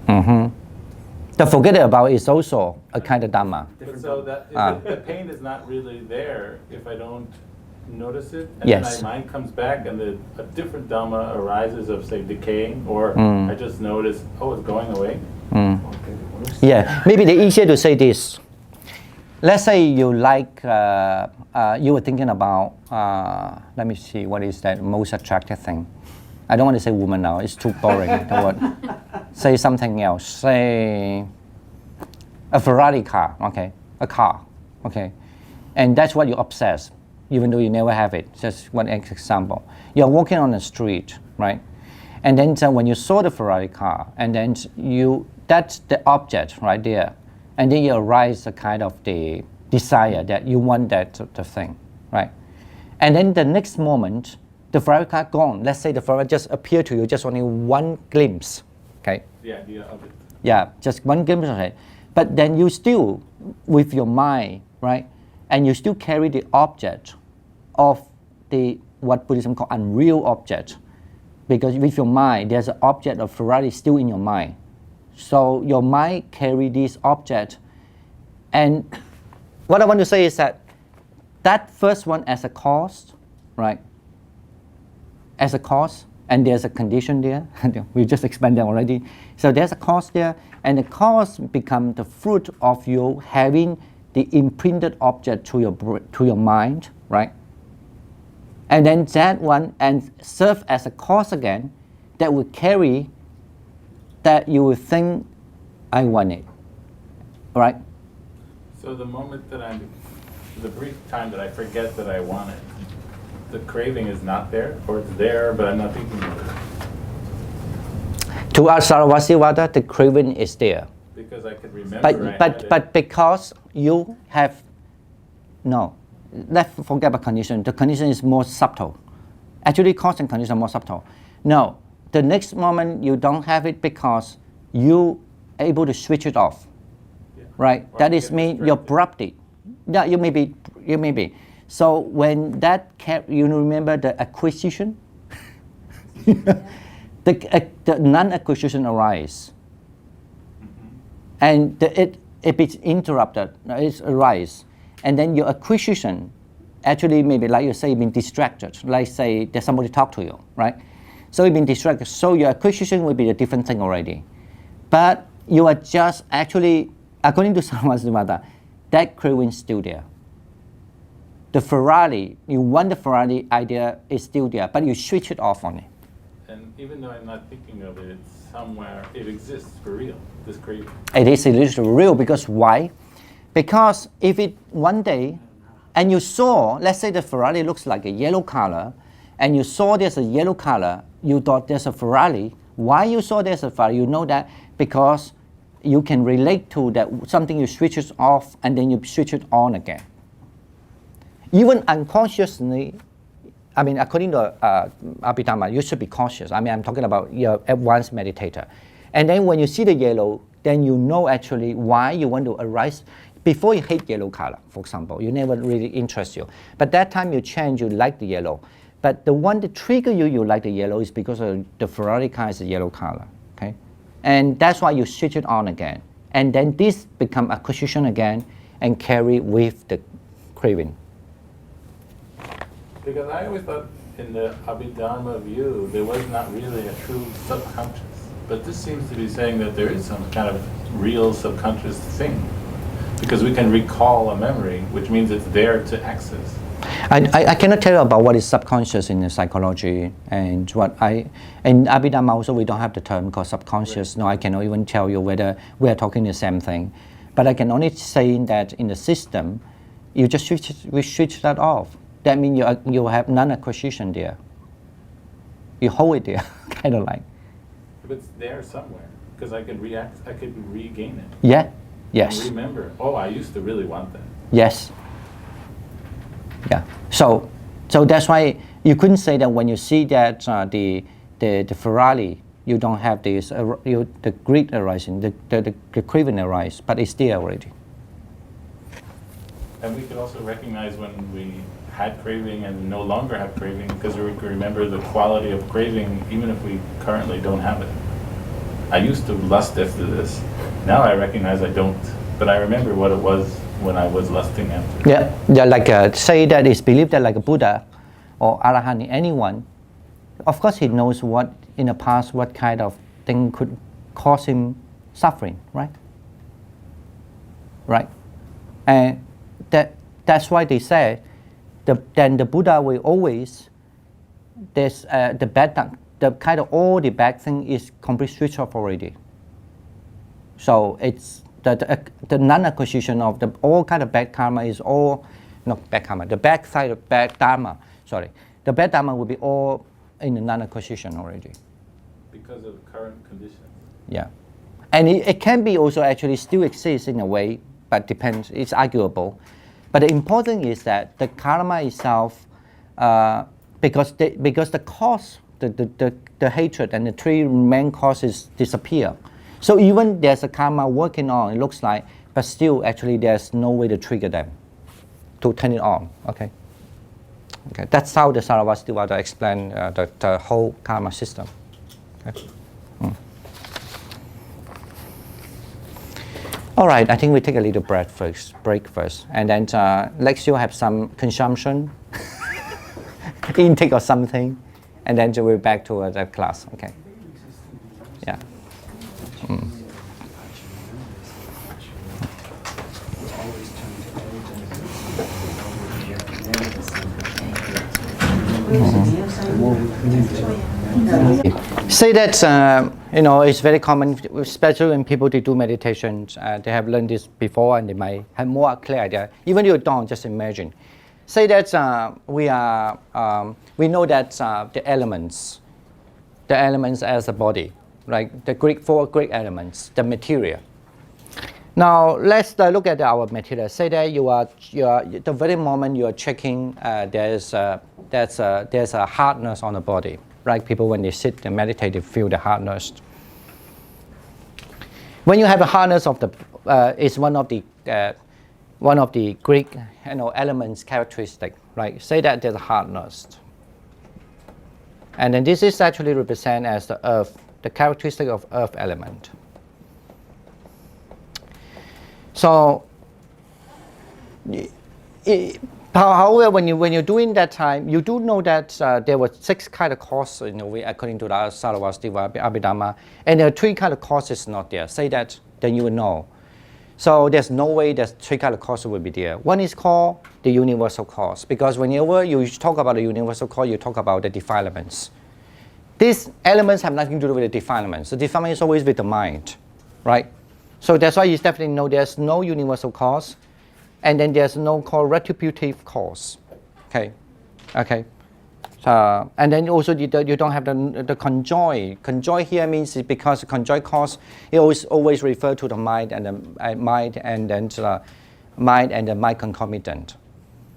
The forget about is also a kind of Dhamma. So that the pain is not really there if I don't notice it, and yes. then my mind comes back and a different Dhamma arises of, say, decaying, or I just notice, oh, it's going away. Yeah, maybe the easier to say this. Let's say you you were thinking about, let me see, what is that most attractive thing? I don't want to say woman now, it's too boring. The word. Say something else. Say a Ferrari car, okay? A car, okay? And that's what you obsess, even though you never have it. Just one example. You're walking on the street, right? And then when you saw the Ferrari car, and then that's the object right there. And then you arise a kind of the desire that you want the thing, right? And then the next moment, the Ferrari car gone. Let's say the Ferrari just appeared to you, just only one glimpse, okay? The idea of it. Yeah, just one glimpse of it. But then you still, with your mind, right? And you still carry the object of what Buddhism call unreal object, because with your mind, there's an object of Ferrari still in your mind. So your mind carry this object, and what I want to say is that first one as a cause, right? As a cause, and there's a condition there. We just explained that already. So there's a cause there, and the cause become the fruit of you having the imprinted object to your mind, right? And then that one and serve as a cause again that will carry that you will think, I want it, right? So the moment that the brief time that I forget that I want it, the craving is not there, or it's there, but I'm not thinking of it. To us, Sarvastivada, the craving is there. Because I could remember. But because you have, no, let's forget about condition. The condition is more subtle. Actually, cause and condition are more subtle. No, the next moment you don't have it because you able to switch it off, right? Or that is mean you abrupt it. Yeah, you may be. So when that you remember the acquisition, the non-acquisition arises. And it is interrupted, it arises. And then your acquisition, actually maybe like you say, you've been distracted. Like say there's somebody talk to you, right? So you've been distracted. So your acquisition will be a different thing already. But you are just actually, according to Dhammadipa, that craving is still there. The Ferrari, you want the Ferrari idea is still there, but you switch it off on it. And even though I'm not thinking of it, it's somewhere, it exists for real, this craving. It is literally real because why? Because if it one day, and you saw, let's say the Ferrari looks like a yellow color, and you saw there's a yellow color, you thought there's a Ferrari. Why you saw there's a Ferrari? You know that because you can relate to that something you switch it off and then you switch it on again. Even unconsciously, I mean, according to Abhidharma, you should be conscious. I mean, I'm talking about your advanced meditator. And then when you see the yellow, then you know actually why you want to arise. Before you hate yellow color, for example, you never really interest you. But that time you change, you like the yellow. But the one that trigger you like the yellow is because of the Ferrari car is a yellow color, okay? And that's why you switch it on again. And then this become acquisition again and carry with the craving. Because I always thought in the Abhidharma view, there was not really a true subconscious. But this seems to be saying that there is some kind of real subconscious thing. Because we can recall a memory, which means it's there to access. I cannot tell you about what is subconscious in the psychology and what in Abhidharma also we don't have the term called subconscious. Right. No, I cannot even tell you whether we are talking the same thing. But I can only say that in the system, you just switch that off. That means you have non-acquisition there. You hold it there, kind of like. But it's there somewhere, because I could regain it. Yeah, yes. And remember, oh, I used to really want that. Yes. Yeah. So that's why you couldn't say that when you see that the Ferrari, you don't have this the greed arising, the craving arise, but it's there already. And we could also recognize when we had craving and no longer have craving, because we can remember the quality of craving even if we currently don't have it. I used to lust after this. Now I recognize I don't, but I remember what it was when I was lusting after. Yeah, like say that it's believed that like a Buddha or Arahant, anyone, of course he knows what in the past, what kind of thing could cause him suffering, right? Right? And that's why they say then the Buddha will always, there's the kind of all the bad thing is complete switch off already. So it's the non-acquisition of the all kind of bad karma is all, not bad karma, the bad side of bad dharma, sorry. The bad dharma will be all in the non-acquisition already. Because of current conditions. Yeah. And it can be also actually still exists in a way, but depends, it's arguable. But the important thing is that the karma itself, because the cause, the hatred and the three main causes disappear. So even there's a karma working on, it looks like, but still actually there's no way to trigger them, to turn it on, okay? Okay, that's how the Sarvastivada explain the whole karma system. Okay. All right, I think we take a little break first, and then let's you have some consumption, intake or something, and then we'll back to the class. Okay. Yeah. Say that it's very common, especially when people do meditation. They have learned this before, and they might have more clear idea. Even if you don't, just imagine. Say that we know that the elements as a body, like the four Greek elements, the material. Now let's look at our material. Say that you are the very moment you are checking, there's a hardness on the body. Right? People when they sit and meditate, they feel the hardness. When you have a hardness of the, is one of the Greek elements characteristic. Right? Say that there's a hardness. And then this is actually represent as the earth, the characteristic of earth element. So, however, when you're doing that time, you do know that there were 6 kind of causes in a way, according to the Sarvastiva Abhidharma, and there are 3 kind of causes not there. Say that, then you will know. So there's no way that 3 kind of causes will be there. One is called the universal cause, because whenever you talk about the universal cause, you talk about the defilements. These elements have nothing to do with the defilements. The defilement is always with the mind, right? So that's why you definitely know there's no universal cause, and then there's no called retributive cause. Okay, okay. And then also you don't have the conjoint. Conjoint here means because conjoint cause it always refer to the mind and the mind and then mind and the mind concomitant.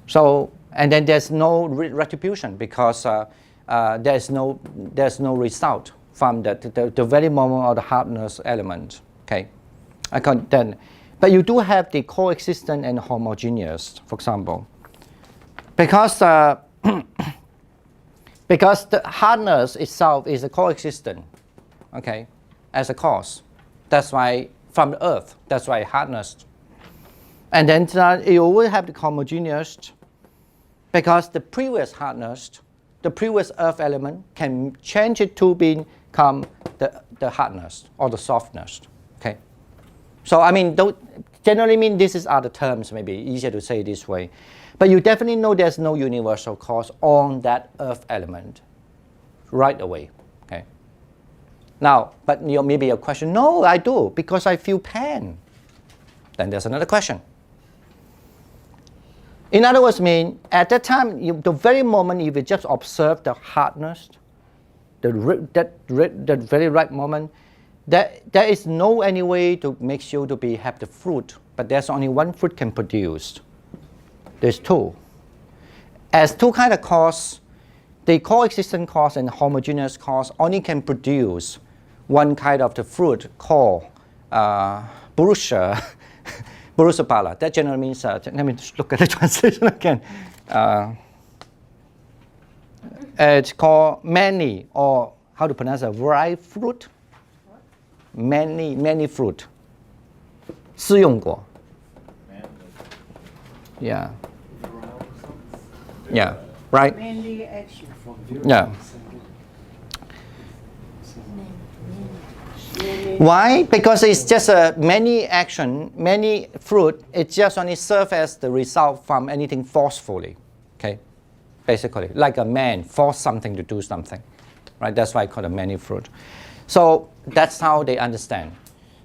So and then there's no retribution because there's no result from the very moment of the hardness element. Okay, but you do have the coexistent and homogeneous, for example, because. Because the hardness itself is a coexistent, okay, as a cause. That's why from the earth, that's why hardness. And then you will have the homogeneous, because the previous hardness, the previous earth element can change it to become the hardness or the softness, okay. So I mean, generally mean this is other terms, maybe easier to say this way. But you definitely know there's no universal cause on that earth element right away. Okay. Now, but maybe a question, no, I do, because I feel pain. Then there's another question. In other words, at that time, the very moment you will just observe the hardness, that very right moment, there is no any way to make you to have the fruit, but there's only one fruit can produce. There's 2. As 2 kind of cause, the coexistent cause and homogeneous cause only can produce one kind of the fruit called Purusha Pala. That generally means, let me look at the translation again. It's called many, or how to pronounce it, ripe fruit? Many fruit. 试用果. Yeah. Yeah, right? Yeah. Why? Because it's just many action, many fruit, it just only serves as the result from anything forcefully, okay? Basically, like a man force something to do something, right? That's why I call it many fruit. So that's how they understand.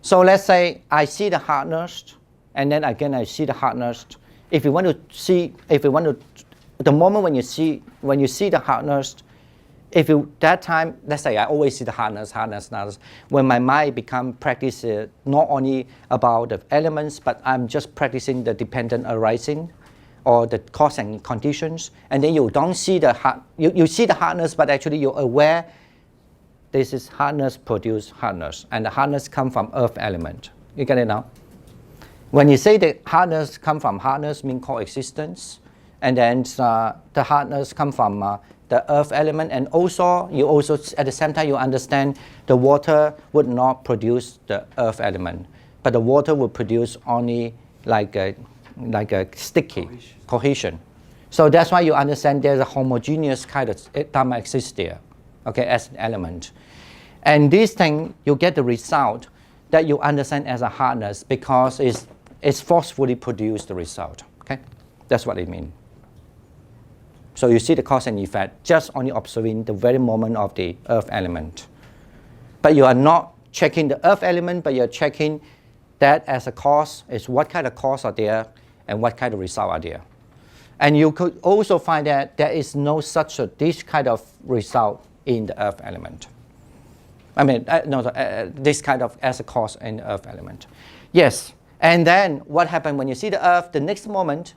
So let's say I see the hardness, and then again I see the hardness. If you want to, the moment when you see the hardness, that time, let's say I always see the hardness, when my mind become practice not only about the elements, but I'm just practicing the dependent arising or the cause and conditions, and then you don't see you see the hardness, but actually you're aware this is hardness produce hardness, and the hardness come from earth element. You get it now? When you say the hardness come from hardness, mean coexistence, and then the hardness come from the earth element, and also you also at the same time you understand the water would not produce the earth element, but the water will produce only like a sticky cohesion. So that's why you understand there's a homogeneous kind of Dharma exists there, okay, as an element. And this thing you get the result that you understand as a hardness because it's forcefully produced the result. Okay, that's what it means. So you see the cause and effect just only observing the very moment of the earth element. But you are not checking the earth element, but you're checking that as a cause is what kind of cause are there and what kind of result are there. And you could also find that there is no such this kind of result in the earth element. I mean, this kind of as a cause in the earth element. Yes, and then what happened when you see the earth, the next moment,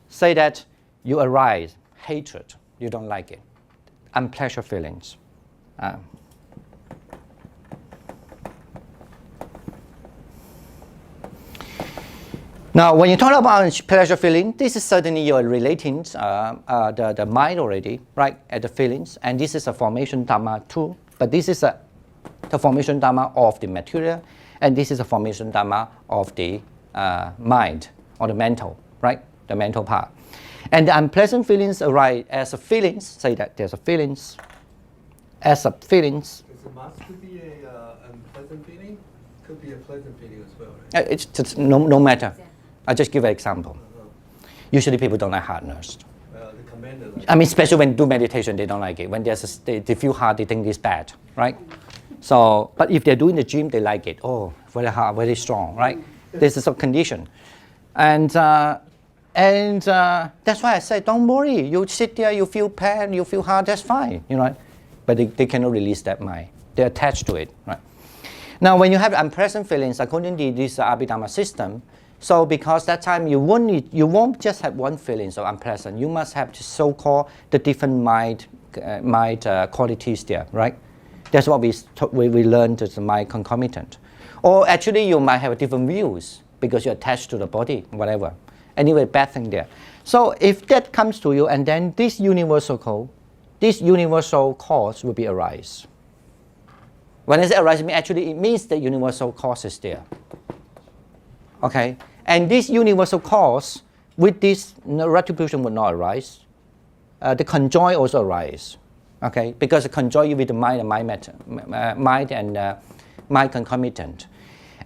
say that you arise hatred, you don't like it, unpleasant feelings. Now, when you talk about pleasure feeling, this is certainly you're relating the mind already, right, at the feelings, and this is a formation Dharma too, but this is the formation Dharma of the material, and this is a formation Dharma of the mind, or the mental, right, the mental part. And the unpleasant feelings arise as a feelings, say that there's a feelings, as a feelings. Is it must to be a unpleasant feeling? Could be a pleasant feeling as well, right? It's just no matter. I'll just give an example. Usually people don't like hardness. The commander. Like I mean, especially when they do meditation, they don't like it. When they feel hard, they think it's bad, right? So, but if they're doing the gym, they like it. Oh, very hard, very strong, right? This is a condition. And that's why I say, don't worry. You sit there, you feel pain, you feel hard, that's fine, you know. But they cannot release that mind. They're attached to it, right? Now, when you have unpleasant feelings, according to this Abhidharma system, so because that time you won't just have one feeling of unpleasant. You must have the so-called the different mind qualities there, right? That's what we learned as the mind concomitant. Or actually, you might have different views because you're attached to the body, whatever. Anyway, bad thing there. So if that comes to you, and then this universal cause will be arise. When I say arise, actually it means the universal cause is there. Okay, and this universal cause, with this retribution would not arise. The conjoin also arise. Okay, because the conjoin with the mind and mind concomitant,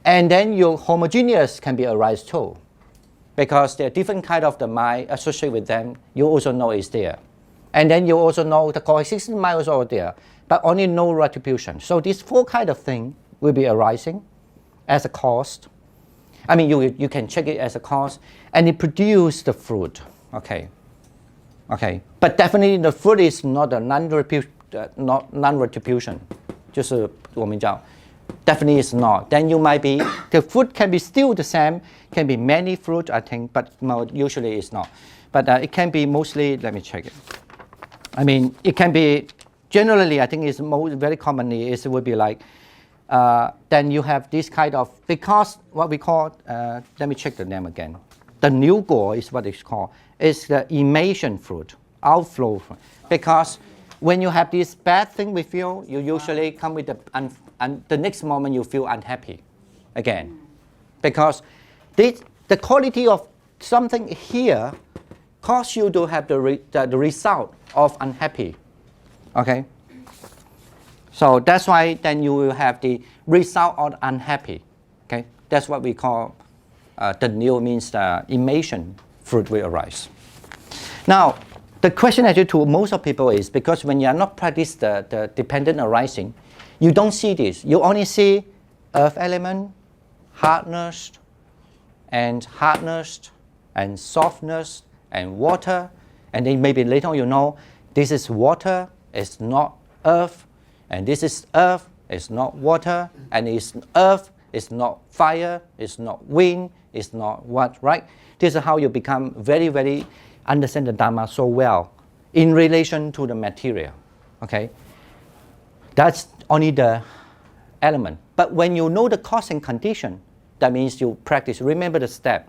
and then your homogeneous can be arise too, because there are different kind of the mind associated with them. You also know is there, and then you also know the coexisting mind is also there, but only no retribution. So these four kind of thing will be arising as a cause. I mean, you can check it as a cause, and it produces the fruit. Okay. But definitely the fruit is not a non-retribution. Just 我们讲, definitely it's not. Then you might be, the fruit can be still the same, can be many fruit, I think, but usually it's not. But it can be mostly, let me check it. I mean, it can be, generally, I think it's very commonly, it would be like, then you have this kind of, because what we call, let me check the name again. The new goal is what it's called. It's the emission fruit, outflow fruit. Because when you have this bad thing with you, you usually come with the next moment you feel unhappy again. Because the quality of something here cause you to have the result of unhappy. Okay? So that's why then you will have the result of unhappy. Okay? That's what we call the new means the emission fruit will arise. Now, the question actually to most of people is because when you are not practice the dependent arising, you don't see this. You only see earth element, hardness, and softness, and water. And then maybe later on you know this is water, it's not earth, and this is earth, it's not water, and it's earth, it's not fire, it's not wind, it's not what, right? This is how you become very, very understand the Dharma so well in relation to the material, okay? That's only the element. But when you know the cause and condition, that means you practice, remember the step.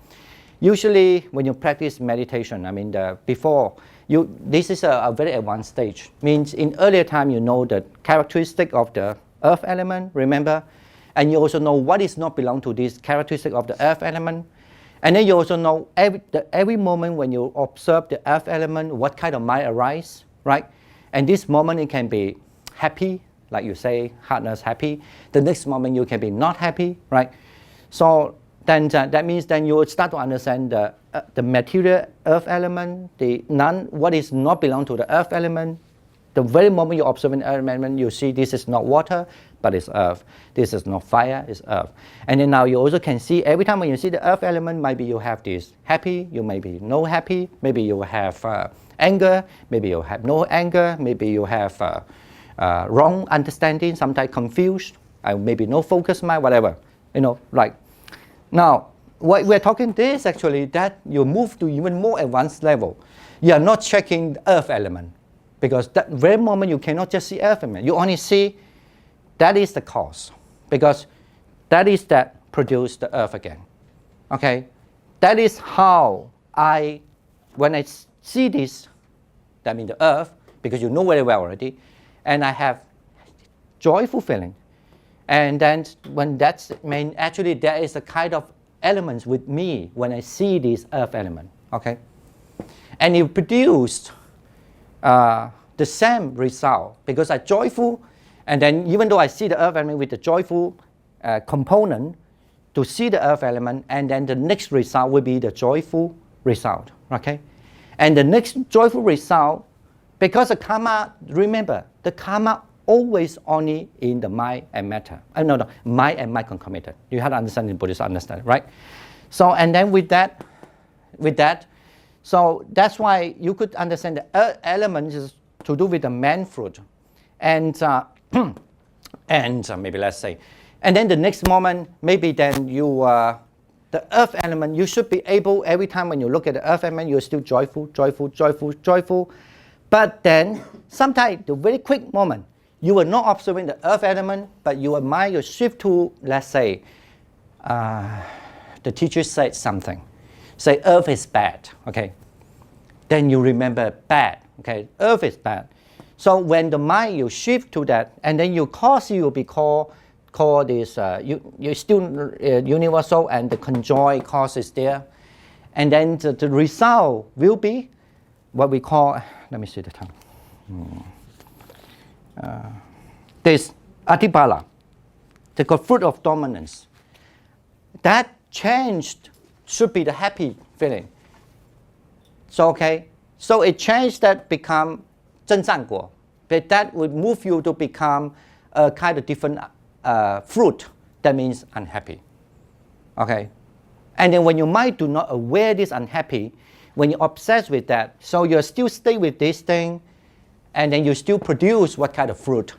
Usually when you practice meditation, I mean this is a very advanced stage. Means in earlier time you know the characteristic of the earth element, remember? And you also know what is not belong to this characteristic of the earth element. And then you also know every moment when you observe the earth element, what kind of mind arise, right? And this moment it can be happy, like you say, hardness, happy. The next moment you can be not happy, right? So then that means then you start to understand the material earth element, what is not belong to the earth element. The very moment you observe an earth element, you see this is not water, but it's earth. This is not fire, it's earth. And then now you also can see every time when you see the earth element, maybe you have this happy, you may be no happy, maybe you have anger, maybe you have no anger, maybe you have wrong understanding, sometimes confused, maybe no focus mind, whatever. You know, like now what we're talking this actually that you move to even more advanced level. You are not checking the earth element because that very moment you cannot just see earth element. You only see that is the cause because that is that produce the earth again. Okay, that is how when I see this, that means the earth, because you know very well already, and I have joyful feeling. And then when that's actually there is a kind of elements with me when I see this earth element, okay? And it produced the same result because I'm joyful, and then even though I see the earth element with the joyful component to see the earth element, and then the next result will be the joyful result, okay? And the next joyful result, because the karma, remember, the karma always only in the mind and matter. No, mind and mind concomitant. You have to understand in Buddhist understand, right? So, and then with that, so that's why you could understand the earth element is to do with the man fruit. And, maybe let's say, and then the next moment, maybe then you, the earth element, you should be able, every time when you look at the earth element, you're still joyful. But then, sometimes the very quick moment, you are not observing the earth element, but your mind will shift to, let's say, the teacher said something. Say, earth is bad, okay? Then you remember bad, okay? Earth is bad. So when the mind you shift to that, and then your cause you will be called this, you're still universal, and the conjoined cause is there. And then the result will be what we call, let me see the tongue. This atipala, the fruit of dominance. That changed should be the happy feeling. So okay, so it changed that become 真善果, but that would move you to become a kind of different fruit. That means unhappy. Okay, and then when your mind do not aware this unhappy, when you're obsessed with that, so you still stay with this thing, and then you still produce what kind of fruit?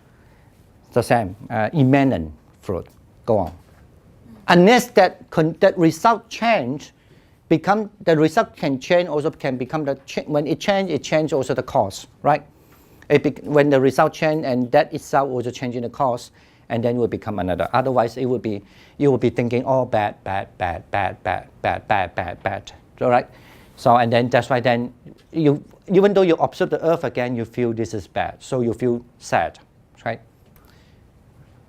The same, immanent fruit. Go on. Unless that result change, the result can change, also can become when it change also the cause, right? When the result change and that itself also changing the cause, and then it will become another. Otherwise, you will be thinking, oh, bad. All right. So and then that's why then even though you observe the earth again, you feel this is bad. So you feel sad, right?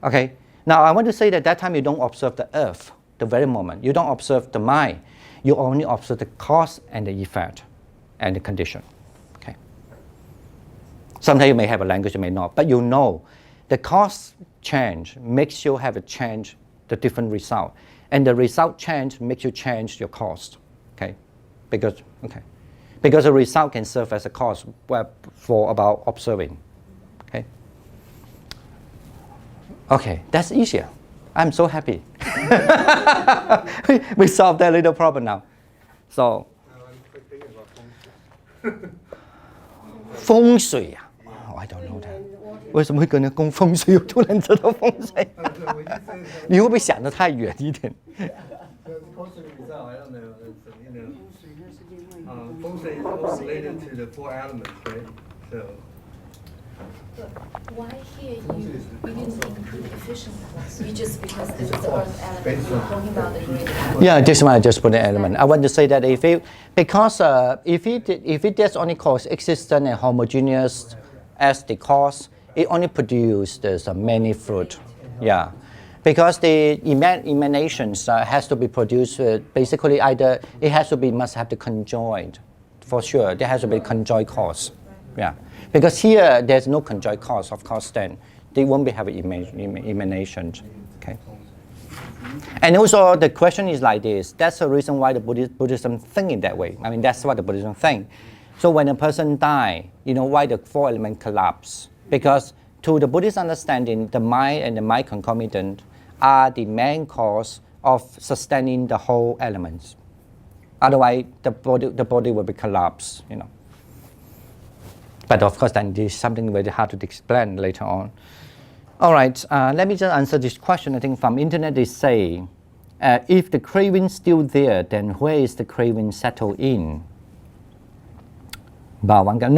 Okay. Now I want to say that time you don't observe the earth, the very moment. You don't observe the mind. You only observe the cause and the effect and the condition. Okay. Sometimes you may have a language, you may not, but you know the cause change makes you have a change, the different result. And the result change makes you change your cause. Okay. Because the result can serve as a cause for about observing. Okay, that's easier. I'm so happy. we solved that little problem now. So, 风水啊 Oh, I don't know that. 为什么会跟人供风水？我突然知道风水。你会不会想得太远一点？ Feng Shui is also related to the four elements, right? So. But why here you didn't include efficient ones? You just because this is the earth element, you're talking about the great element. Yeah, this one I just put an element. I want to say that if it just only cause existent and homogeneous as the cause, it only produces many fruit. Yeah. Because the emanations has to be produced basically either it must have the conjoined, for sure. There has to be conjoined cause, yeah. Because here there's no conjoined cause, of course. Then they won't be having emanations, okay. And also the question is like this. That's the reason why the Buddhism think in that way. I mean that's what the Buddhism think. So when a person die, you know why the four elements collapse? Because to the Buddhist understanding, the mind and the mind concomitant are the main cause of sustaining the whole elements. Otherwise, the body will be collapsed, you know. But of course, then this is something very hard to explain later on. All right, let me just answer this question. I think from internet they say, if the craving is still there, then where is the craving settled in? Bhavanga?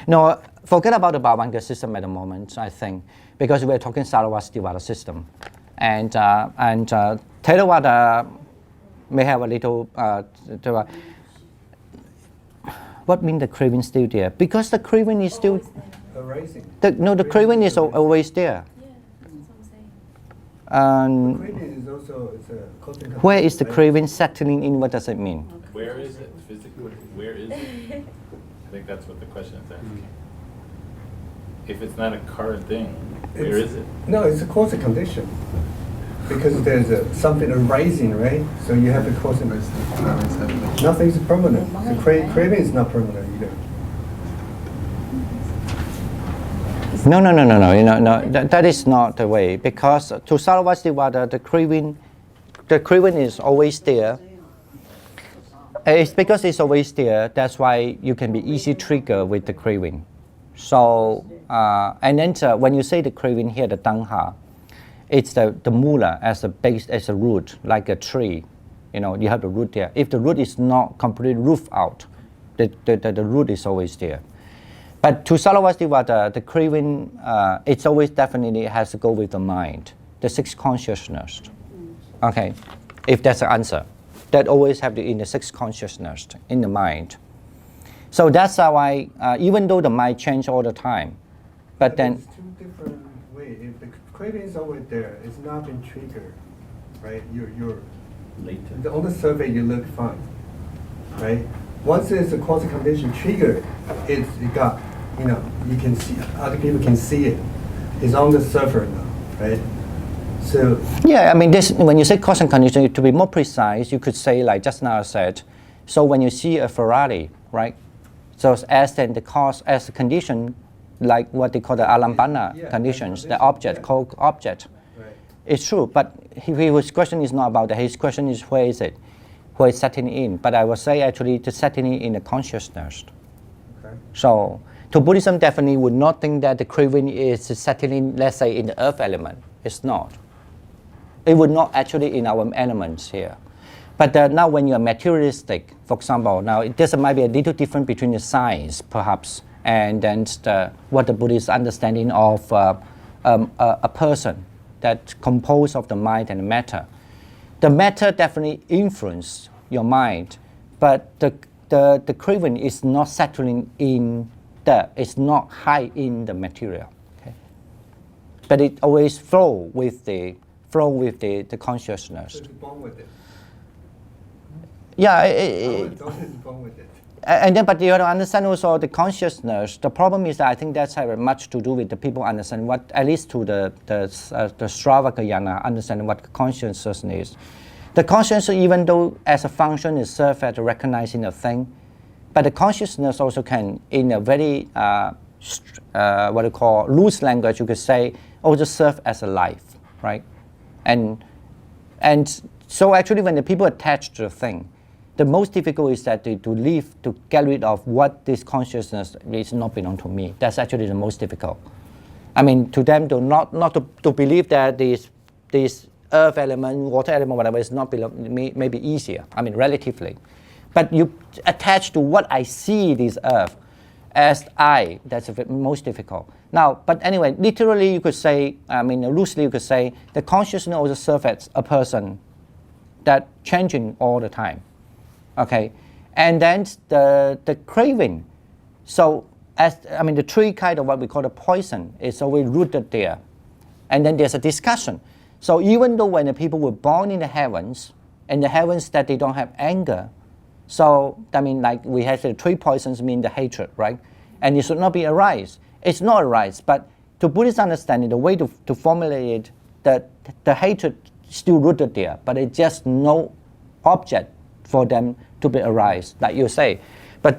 No. Forget about the Bhavanga system at the moment, I think, because we're talking Saravastivada system. And Theravada may have a little. What mean the craving still there? Because the craving is still. Arising. The craving is always there. Yeah, that's what I'm saying. Craving is also it's a causing Where is the right? craving settling in? What does it mean? Where is it physically? Where is it? I think that's what the question is asking. If it's not a current thing, where is it? No, it's a causing condition. Because there's something arising, right? So you have to cause it. Nothing is permanent. The craving is not permanent either. No. That is not the way. Because to Sarvastivada, the craving is always there. It's because it's always there. That's why you can be easy trigger with the craving. So and then when you say the craving here, the tanha, it's the mula as a base, as a root, like a tree. You have the root there. If the root is not completely roofed out, the root is always there. But to Sarvastivada, the craving, it's always definitely has to go with the mind, the sixth consciousness. Okay, if that's the answer. That always have to in the sixth consciousness, in the mind. So that's why, even though the mind change all the time, but then... It's two different ways. If the craving is always there, it's not been triggered, right? You're Latent. on the survey you look fine, right? Once it's a causal condition triggered, it got, you can see, other people can see it. It's on the surface now, right? So yeah, I mean, this, when you say cause and condition, to be more precise, you could say, like just now I said, so when you see a Ferrari, right? So as then the cause, as the condition, like what they call the alambana conditions, the object, called object. right. It's true, but his question is not about that. His question is where is it? Where it's setting in. But I would say actually to setting in the consciousness. Okay. So to Buddhism definitely would not think that the craving is setting in, let's say, in the earth element. It's not. It would not actually in our elements here. But now when you are materialistic, for example, now there might be a little difference between the science, perhaps, and then what the Buddhist understanding of a person that composed of the mind and the matter. The matter definitely influences your mind, but the craving is not settling in it's not high in the material. Okay? But it always flow with the consciousness. So it's born with it. Yeah. It's born with it. And then, but you have to understand also the consciousness. The problem is that I think that's have much to do with the people understand what, at least to the Stravakayana, understand what consciousness is. The consciousness, even though as a function is served as recognizing a thing, but the consciousness also can, in a very what you call loose language, you could say, also serve as a life, right? And so actually, when the people attach to the thing, the most difficult is that to get rid of what this consciousness is not belong to me. That's actually the most difficult. I mean, to them, not to believe that this earth element, water element, whatever, is not belong to me, may be easier. I mean, relatively. But you attach to what I see this earth as I, that's the most difficult. Now, but anyway, literally you could say, I mean, loosely you could say, the consciousness also serves as a person that changing all the time. Okay, and then the craving. So the three kind of what we call the poison is always rooted there, and then there's a discussion. So even though when the people were born in the heavens, that they don't have anger, so I mean like we have the three poisons mean the hatred, right? And it should not be arise. It's not arise, but to Buddhist understanding, the way to formulate it, that the hatred still rooted there, but it's just no object for them to be arise, like you say. But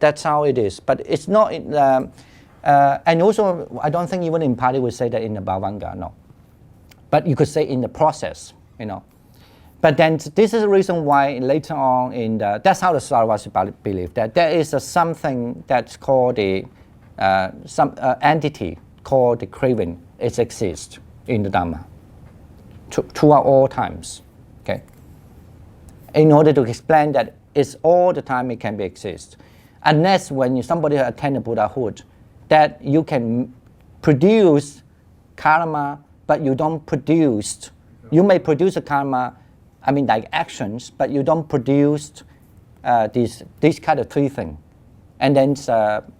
that's how it is. But it's not, and also I don't think even in Pali would say that in the Bhavanga, no. But you could say in the process, But then this is the reason why later on that's how the Sarvastivada believe that there is something that's called some entity called the craving. It exists in the Dharma throughout all times. Okay. In order to explain that it's all the time it can be exist, unless when somebody attains Buddhahood, that you can produce karma, but you don't produce. You may produce a karma I mean like actions, but you don't produce these kind of three things, and then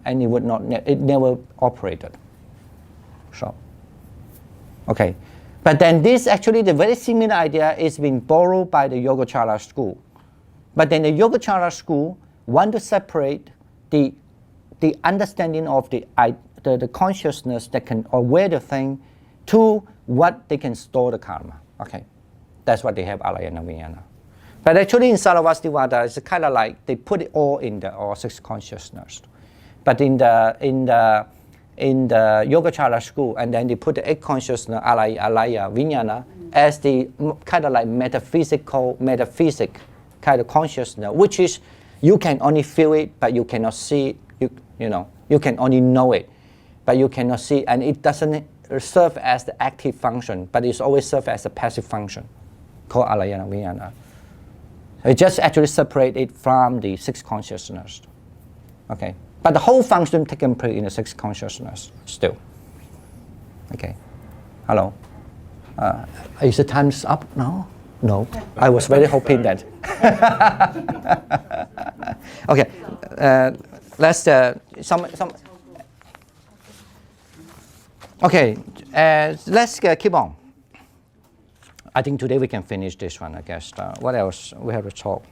and it would not, it never operated. So, okay, but then this actually the very similar idea is being borrowed by the Yogacara school, but then the Yogacara school want to separate the understanding of the consciousness that can aware the thing to what they can store the karma. Okay, that's what they have Alayana Vijnana. But actually in Sarvastivada, it's kind of like they put it all in the all six consciousness. But in the Yogacara school, and then they put the eight consciousness, Alaya Vijnana, as the kind of like metaphysic kind of consciousness, which is you can only feel it, but you cannot see it. You can only know it, but you cannot see, and it doesn't serve as the active function, but it's always serve as a passive function, called Alayana Vijnana. It just actually separate it from the six consciousness. Okay, but the whole function taken place in the six consciousness still. Okay, hello. Is the time's up now? No, I was very hoping that. Okay, let's some. Okay, let's keep on. I think today we can finish this one, I guess. What else we have to talk?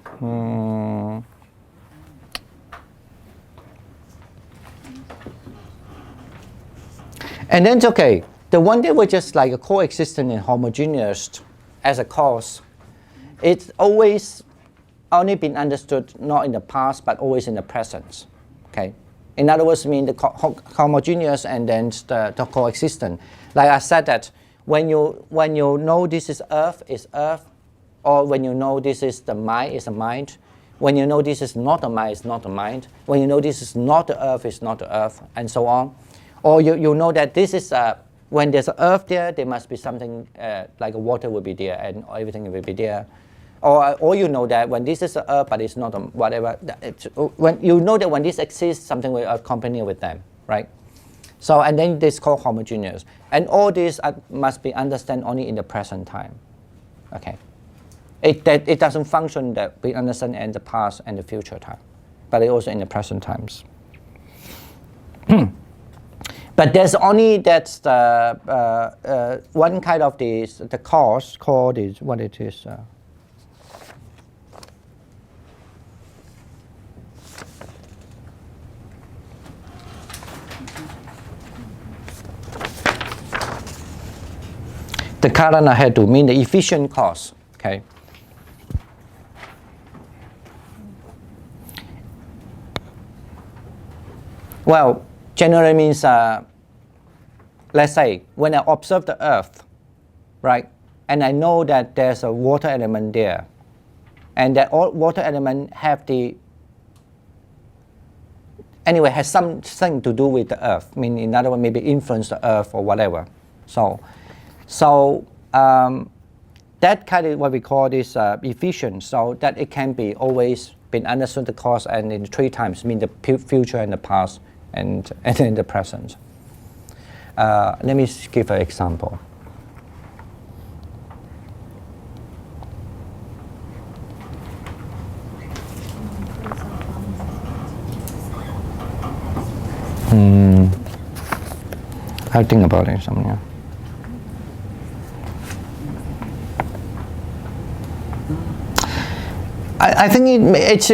And then, okay, the one that was just like a coexistent and homogeneous as a cause, it's always only been understood not in the past, but always in the present. Okay? In other words, I mean the homogeneous and then the coexistent. Like I said that when you know this is earth, or when you know this is the mind, is a mind. When you know this is not a mind, it's not a mind. When you know this is not the earth, it's not the earth, and so on. Or you know that this is when there's an earth there must be something like water will be there and everything will be there. Or you know that when this is an earth but it's not a whatever, when you know that when this exists, something will accompany with them, right? So, and then this is called homogeneous. And all this must be understood only in the present time. Okay. It doesn't function that we understand in the past and the future time, but it also in the present times. But there's only that's the one kind of the cause called is what it is. The karana had to mean the efficient cause. Okay. Well, generally means, let's say, when I observe the earth, right, and I know that there's a water element there, and that all water element have has something to do with the earth. I mean, in other words, maybe influence the earth or whatever. So that kind of what we call this efficient, so that it can be always been understood the cause and in three times, mean the future and the past and in the present. Let me give an example. I'll think about it something. Yeah. I think it's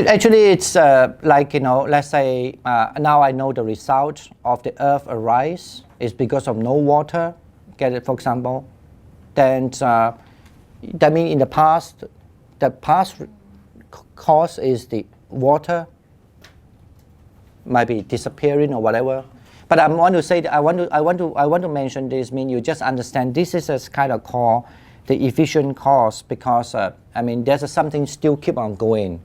like, let's say now I know the result of the earth arise is because of no water, get it, for example. Then that means in the past cause is the water might be disappearing or whatever. But I want to say that I want to mention this. Mean you just understand this is a kind of called the efficient cause because there's something still keep on going,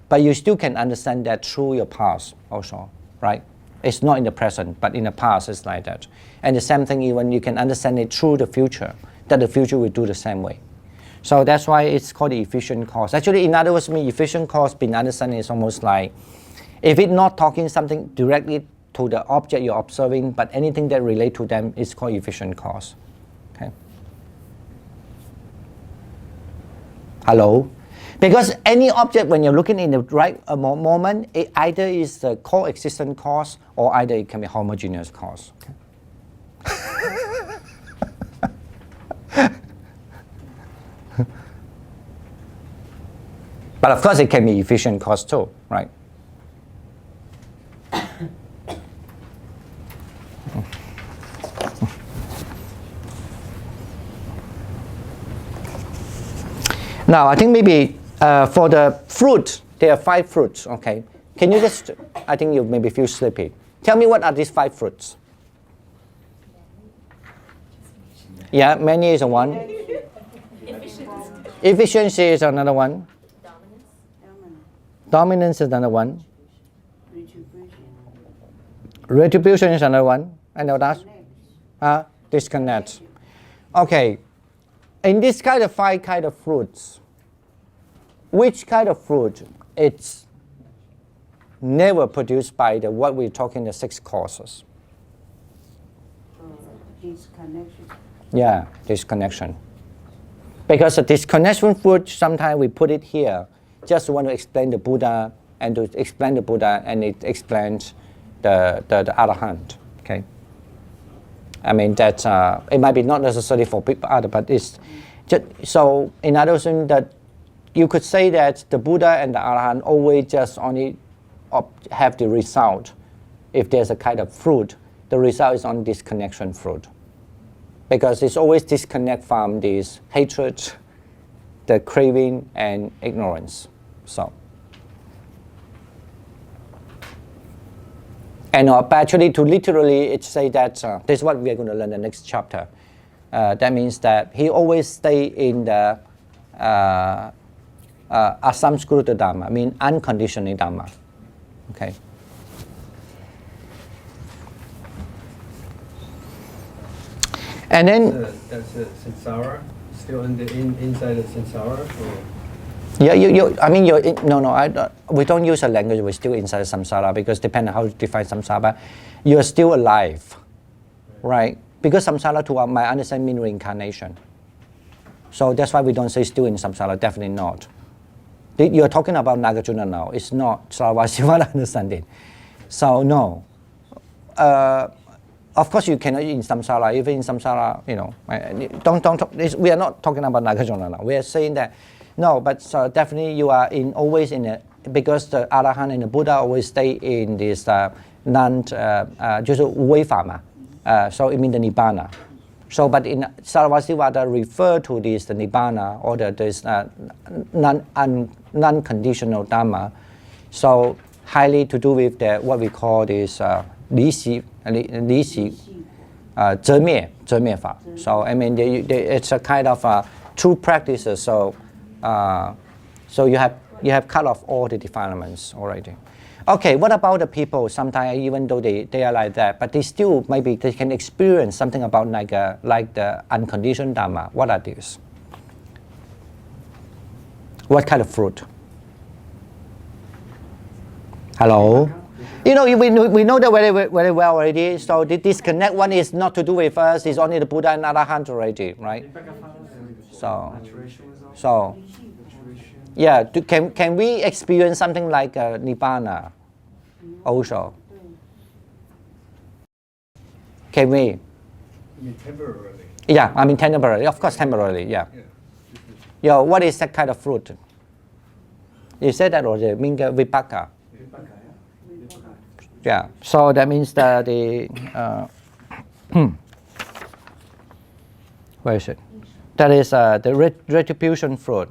but you still can understand that through your past also, right? It's not in the present, but in the past it's like that. And the same thing even you can understand it through the future, that the future will do the same way. So that's why it's called the efficient cause. Actually, in other words, efficient cause being understanding is almost like if it's not talking something directly to the object you're observing, but anything that relate to them is called efficient cause. Okay. Hello? Because any object, when you're looking in the right moment, it either is the coexistent cause or either it can be homogeneous cause. But of course, it can be efficient cause too, right? Now, I think maybe for the fruit, there are 5 fruits, okay? Can you just, I think you maybe feel sleepy. Tell me what are these 5 fruits? Yeah, many is one. Efficiency is another one. Dominance is another one. Retribution is another one. I know that. Disconnect. Okay. In this kind of 5 kind of fruits, which kind of fruit it's never produced by the what we're talking the 6 causes? Disconnection. Yeah, disconnection. Because the disconnection fruit, sometimes we put it here, just want to explain the Buddha, and to explain the Buddha, and it explains the Arahant. Okay. I mean that it might be not necessarily for people other, but it's just so. In other words, that you could say that the Buddha and the Arahant always just only have the result. If there's a kind of fruit, the result is on disconnection fruit, because it's always disconnect from this hatred, the craving, and ignorance. So. And but actually, to literally, it say that this is what we are going to learn in the next chapter. That means that he always stay in the asamskruta Dharma, I mean unconditional Dharma. Okay. And then that's a samsara, still inside the samsara. Or? Yeah, I mean, we don't use a language. We're still inside samsara because depending on how you define samsara, you're still alive, right? Because samsara, to my understanding, means reincarnation. So that's why we don't say still in samsara. Definitely not. You're talking about Nagarjuna now. It's not Sarvasivana understanding. So no. Of course, you cannot in samsara. Even in samsara, don't talk. We are not talking about Nagarjuna now. We are saying that. No, but definitely you are always in it, because the Arahant and the Buddha always stay in this just Wu法嘛. So it means the Nibbana. So, but in Sarvasivada refer to this the Nibbana or this non-conditional Dharma. So highly to do with the what we call this 离习 则灭法. So I mean it's a kind of true practices. So you have cut off all the defilements already. Okay, what about the people? Sometimes even though they are like that, but they still maybe they can experience something about like the unconditioned Dharma. What are these? What kind of fruit? Hello? We know that very well already. So the disconnect one is not to do with us. It's only the Buddha and Arahant already, right? So yeah, can we experience something like Nibbana also? Can we? I mean temporarily. Yeah, I mean temporarily. Of course, temporarily. Yeah. What is that kind of fruit? You said that already. Mean vipaka. Yeah. So that means that where is it? That is the retribution fruit.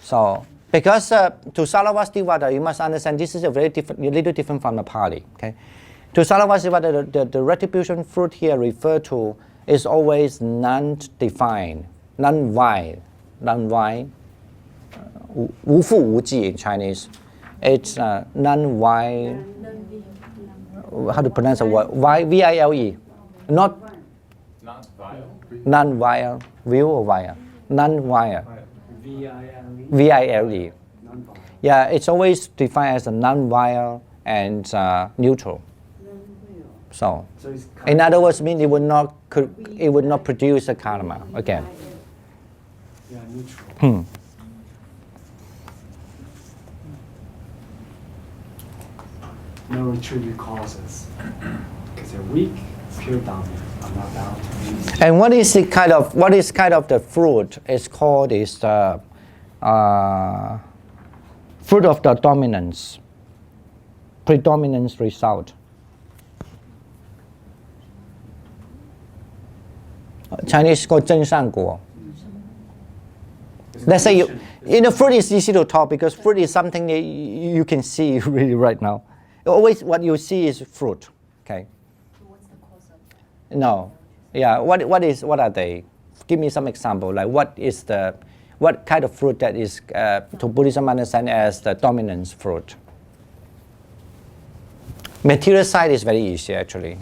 So, because to Saravastivada, you must understand this is a little different from the Pali. Okay, to Saravastivada, the retribution fruit here referred to is always non-defined, non-wild, wu fu wu ji in Chinese. It's non-wild. How to pronounce the word? V-I-L-E, not vile. Non-vile, will or vile? Non-vile. V-I-L-E. Yeah, it's always defined as a non-vile and neutral. So in other words, means it would not produce a karma again. Yeah, neutral. no true root causes. Because they're weak, pure Dhamma. I'm not bound to these. And what is kind of the fruit? It's called fruit of the dominance, predominance result. Chinese called 真善果. Let's say fruit is easy to talk because fruit is something that you can see really right now. Always what you see is fruit. Okay. So what's the cause of that? No. Yeah. What are they? Give me some example. Like what kind of fruit that is to Buddhism understand as the dominance fruit? Material side is very easy actually.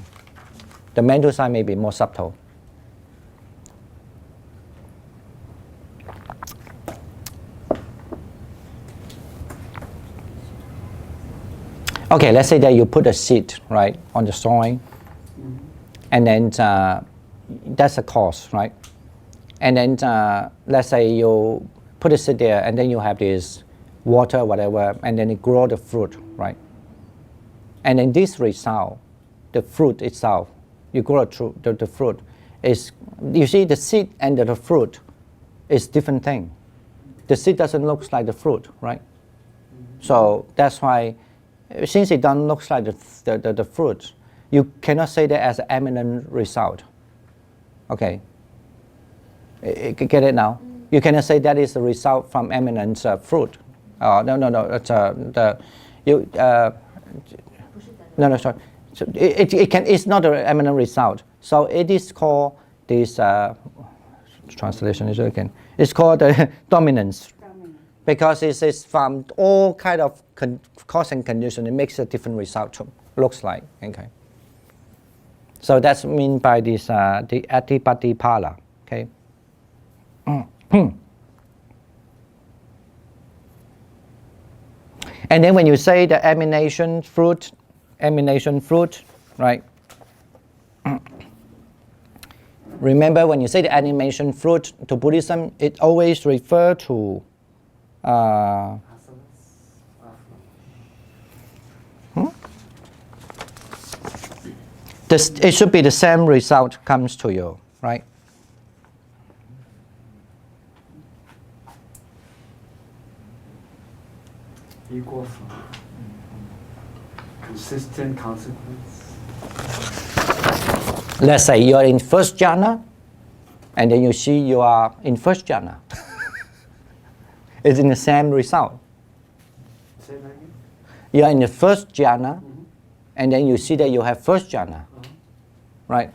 The mental side may be more subtle. Okay, let's say that you put a seed right on the soil, and then that's a cause, right? And then let's say you put a seed there, and then you have this water, whatever, and then it grows the fruit, right? And then this result, the fruit itself, you grow the fruit is, you see the seed and the fruit is different thing. The seed doesn't look like the fruit, right? So that's why, since it doesn't look like the fruit, you cannot say that as an eminent result. Okay. Get it now? You cannot say that is the result from eminent fruit. No. It's no. Sorry. So it's not an eminent result. So it is called this translation is again. It's called the dominance. Because it is from all kind of cause and condition, it makes a different result. Looks like. Okay. So that's meant by this the Adipatipala. Okay. And then when you say the emanation fruit, right? Remember when you say the emanation fruit to Buddhism, it always refers to it should be the same result comes to you, right? Equal flow. Consistent consequence. Let's say you're in first jhana, and then you see you are in first jhana. It's in the same result. Say that again? You are in the first jhana, and then you see that you have first jhana, right?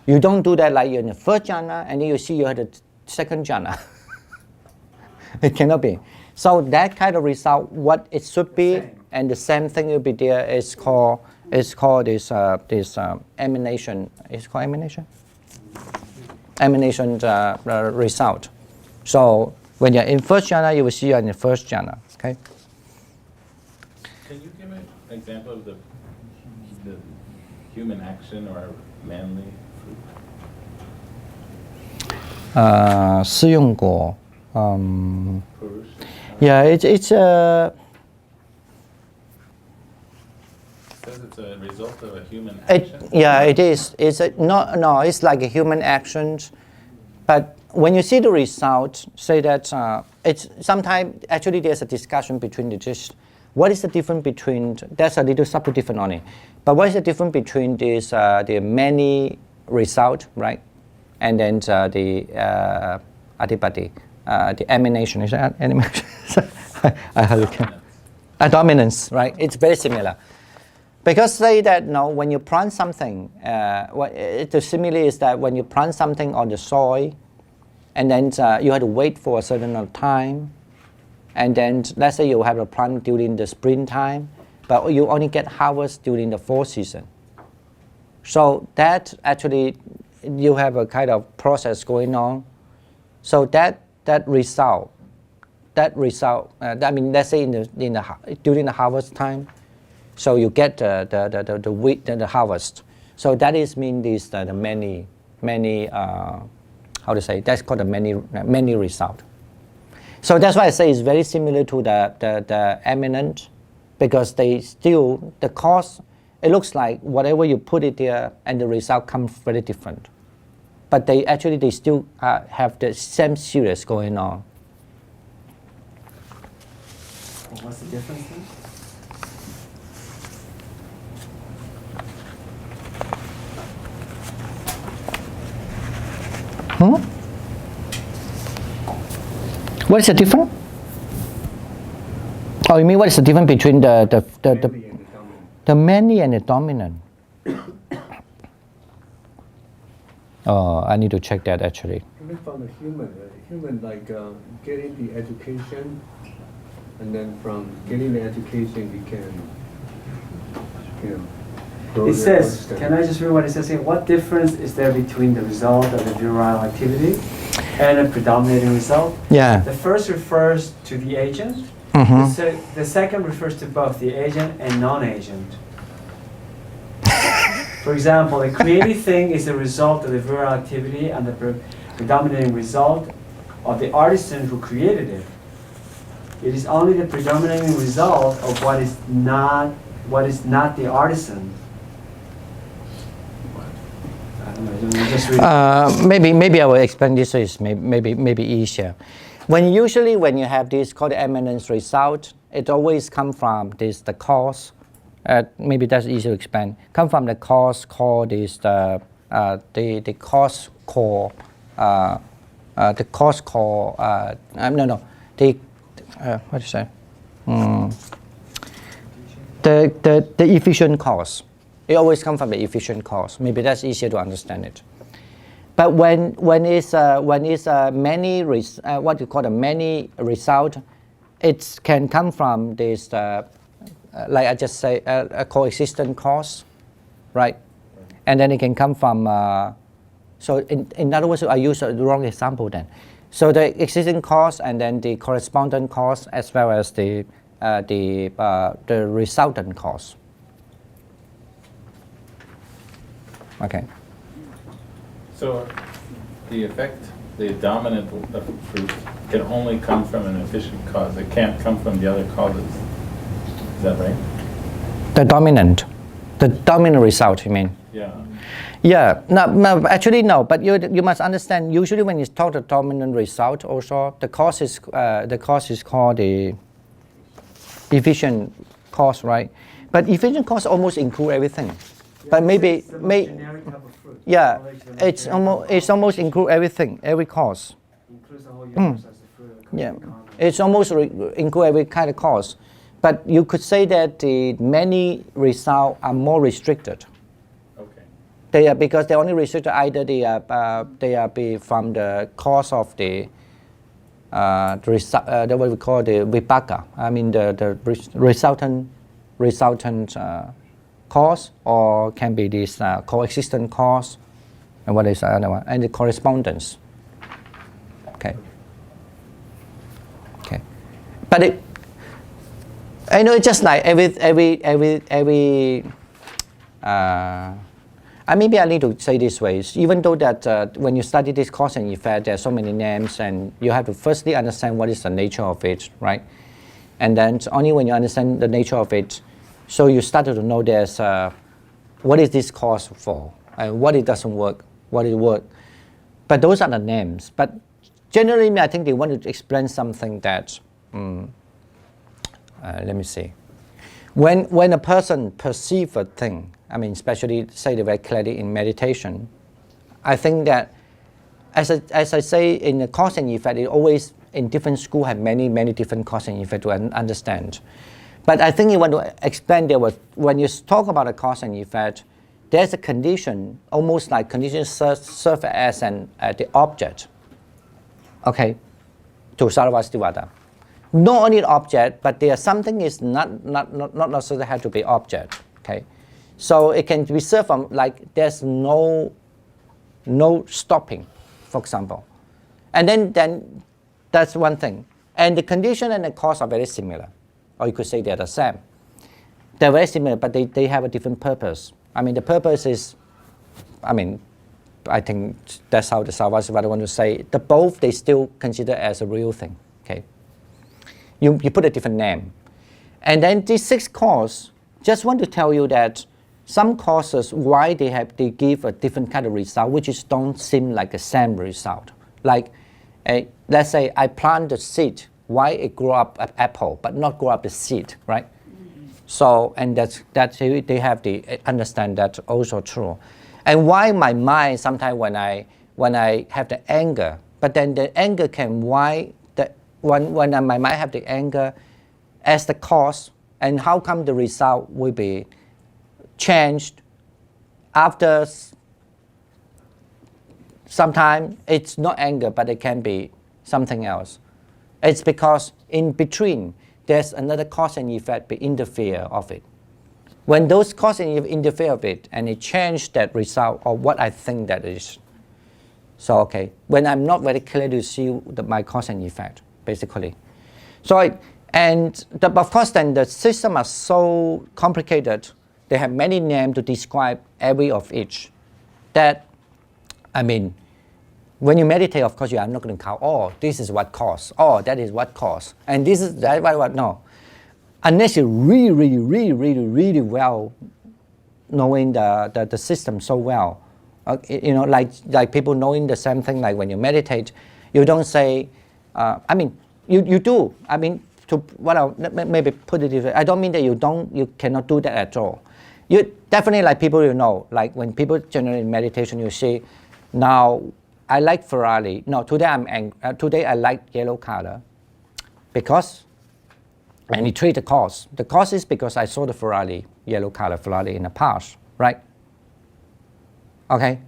You don't do that like you're in the first jhana, and then you see you have the second jhana. It cannot be. So that kind of result, what it should be, and the same thing will be there, is called this emanation. It's called emanation. Emanation result. So when you're in first jhana, you will see you're in the first jhana. Okay. Can you give an example of the human action or manly fruit? 适用果. Yeah, it's It says it's a result of a human action. it is. It's it's like a human action, but when you see the result, say that it's sometimes actually there's a discussion between the just what is the difference between, that's a little subtle difference only, but what is the difference between this the many result, right, and then the adipati, the emanation, is that emanation? I heard it. A dominance, right? It's very similar. Because say that when you plant something, the simile is that when you plant something on the soil, and then you have to wait for a certain amount of time, and then let's say you have a plant during the springtime, but you only get harvest during the fall season. So that actually you have a kind of process going on. So that result, I mean, let's say during the harvest time, so you get the wheat and the harvest. So that is mean this the many how to say, that's called the many result. So that's why I say it's very similar to the eminent because they still, the cause, it looks like whatever you put it there and the result comes very different. But they still have the same series going on. Well, what's the difference then? What is the difference? Oh, you mean what is the difference between the many and the dominant? Oh, I need to check that actually. Even from the human, like getting the education, and then from getting the education, we can, grow It the says, understanding. can I just read what it says here? What difference is there between the result of the virile activity and a predominating result? Yeah. The first refers to the agent. Mm-hmm. The second refers to both the agent and non-agent. For example, a creative thing is a result of the virile activity and the predominating result of the artisan who created it. It is only the predominating result of what is not the artisan. I don't know, just read. Maybe I will explain this so it's maybe easier. When you have this called the eminence result, it always comes from the cause. Maybe that's easy to explain. Come from the cause called is the cause core. The cause core. What do you say? The efficient cause. It always comes from the efficient cause. Maybe that's easier to understand it. But when it's many what you call the many result, it can come from this like I just say a coexistent cause, right? And then it can come from. So in other words, I use the wrong example then. So the existing cause and then the correspondent cause as well as the resultant cause. Okay. So the effect, the dominant of fruit can only come from an efficient cause. It can't come from the other causes. Is that right? The dominant result, you mean? Yeah. Yeah, no, actually no. But you must understand. Usually, when you talk the dominant result, also the cause is called the efficient cause, right? But efficient cause almost include everything. Yeah, But maybe it's the most generic type of fruit. yeah, It's almost include everything, every cause. includes the whole universe as the fruit of the Yeah, economy. it's almost include every kind of cause. But you could say that the many results are more restricted. Okay. They are because they only restricted either they are from the cause of the what we call the vipaka. I mean the resultant cause, or can be this coexistent cause, and what is the other one? And the correspondence. Okay. Okay. But I know it's just like every maybe I need to say this way. Even though that when you study this cause and effect, there are so many names, and you have to firstly understand what is the nature of it, right? And then only when you understand the nature of it, so you started to know there's what is this cause for, and what it doesn't work, what it works. But those are the names. But generally, I think they want to explain something that. Let me see. When a person perceives a thing, I mean, especially say the very clearly in meditation, I think that, as I say, in the cause and effect, it always in different schools have many different cause and effect to understand. But I think you want to explain when you talk about a cause and effect, there's a condition, almost like conditions serve as the object. Okay, to Sarvastivada. Not only an object, but there something is not necessarily have to be object. Okay, so it can be served from like there's no stopping, for example, and then that's one thing. And the condition and the cause are very similar, or you could say they're the same. They're very similar, but they have a different purpose. I mean, the purpose is, I think that's how the Sarvastivada want to say. The both they still consider as a real thing. Okay. You put a different name, And then these 6 causes, just want to tell you that some causes, why they give a different kind of result, which is don't seem like the same result. Like, let's say I plant the seed, why it grow up an apple, but not grow up the seed, right? So, and that's they have to understand that also true. And why my mind sometimes when I have the anger, but then the anger can when my mind have the anger as the cause, and how come the result will be changed after sometime it's not anger, but it can be something else. It's because in between there's another cause and effect interfere of it. When those cause and interfere of it, and it change that result or what I think that is. So okay, when I'm not very clear to see my cause and effect, basically. So of course then the system are so complicated. They have many names to describe every of each. That, I mean, when you meditate, of course, you are not going to count, oh, this is what cause, oh, that is what cause, and this is that, what, no. Unless you really well knowing the system so well. You know, like people knowing the same thing, like when you meditate, you don't say, I mean, you do. I mean, maybe put it this way, I don't mean that you cannot do that at all. You definitely, like people you know, like when people generally in meditation, you say, now I like Ferrari. No, today I'm angry. Today I like yellow color, because, and you treat the cause. The cause is because I saw the Ferrari, yellow color Ferrari in the past, right? Okay,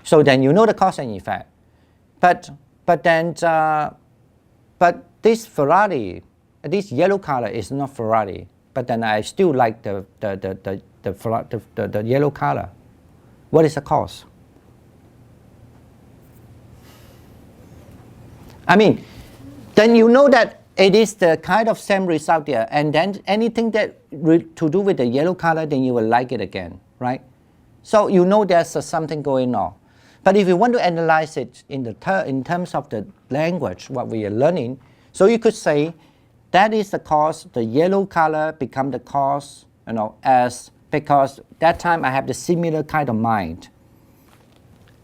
so then you know the cause and effect. But this Ferrari, this yellow color is not Ferrari. But then I still like the yellow color. What is the cause? I mean, then you know that it is the kind of same result there, and then anything that to do with the yellow color, then you will like it again, right? So you know there's something going on. But if you want to analyze it in terms of the language, what we are learning, so you could say that is the cause, the yellow color become the cause, you know, because that time I have the similar kind of mind.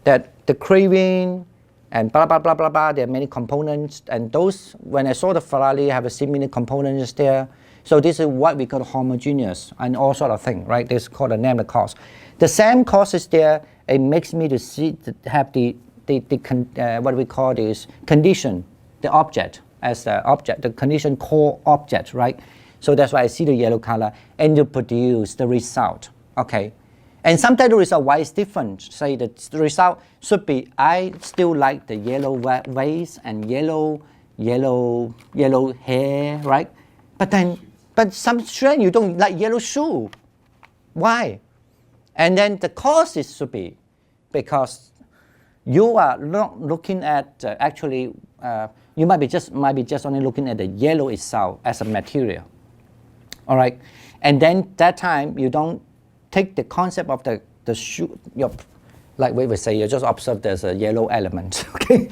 That the craving and blah, blah, blah, blah, blah, there are many components, and those, when I saw the Ferrari, have a similar components there. So this is what we call homogeneous and all sort of thing, right? This is called the name of the cause. The same cause is there, it makes me to see, to have what we call this condition, the object, as the object, the condition core object, right? So that's why I see the yellow color and you produce the result, okay? And sometimes the result, why is different? Say the result should be, I still like the yellow vase and yellow hair, right? But some strange, you don't like yellow shoe. Why? And then the cause is should be because you are not looking at actually. You might be just only looking at the yellow itself as a material. All right, and then that time you don't take the concept of the shoe. Like we would say, you just observe there's a yellow element. Okay,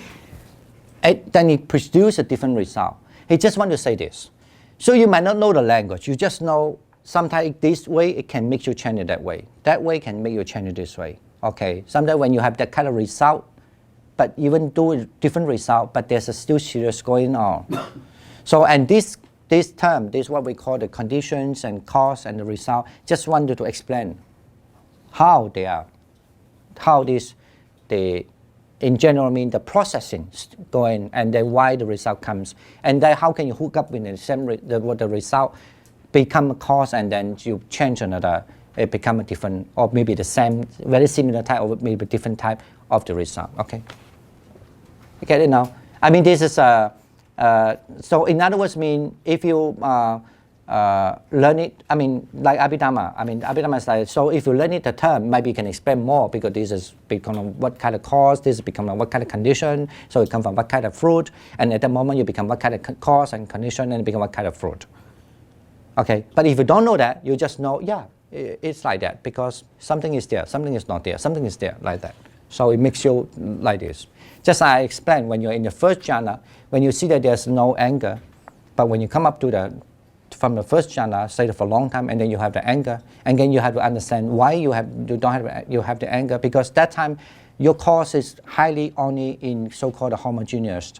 and then it produces a different result. He just want to say this. So you might not know the language. You just know sometimes this way it can make you change it that way. That way can make you change it this way. Okay. Sometimes when you have that kind of result, but even do a different result, but there's a still serious going on. So and this term, this is what we call the conditions and cause and the result. Just wanted to explain how they are, how they in general mean the processing going, and then why the result comes, and then how can you hook up with the same the result become a cause, and then you change another, it become a different, or maybe the same, very similar type, or maybe different type of the result. Okay, you get it now? I mean, this is so in other words, mean if you learn it, I mean, like Abhidharma is like, so if you learn it the term, maybe you can explain more, because this is become what kind of cause, this become what kind of condition, so it comes from what kind of fruit, and at the moment you become what kind of cause and condition, and it become what kind of fruit. Okay, but if you don't know that, you just know, yeah, it's like that, because something is there, something is not there, something is there, like that. So it makes you like this. Just I explained, when you're in the first jhana, when you see that there's no anger, but when you come up to from the first jhana, stay there for a long time, and then you have the anger, and then you have to understand why you have the anger, because that time your cause is highly only in so-called homogeneous,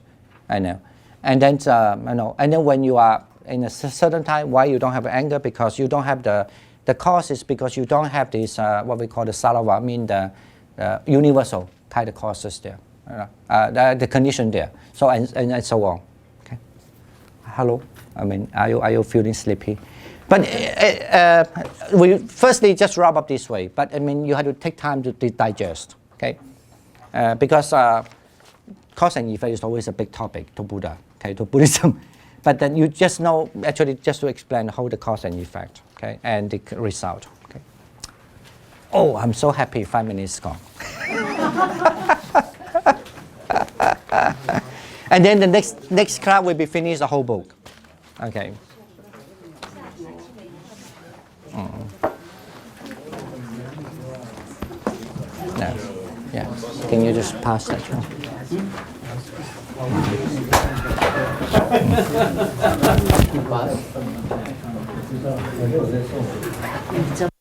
I know, and then and then when you are in a certain time, why you don't have anger, because you don't have the cause is because you don't have this what we call the sarava, mean the universal kind of causes there, the condition there, so and so on. Okay, hello. I mean, are you feeling sleepy? But we firstly just wrap up this way. But I mean, you have to take time to digest, okay? Because cause and effect is always a big topic to Buddha, okay, to Buddhism. But then you just know, actually, just to explain how the cause and effect, okay, and the result, okay. Oh, I'm so happy. 5 minutes gone. And then the next class will be finish the whole book. Okay. No. Yeah. Can you just pass that one?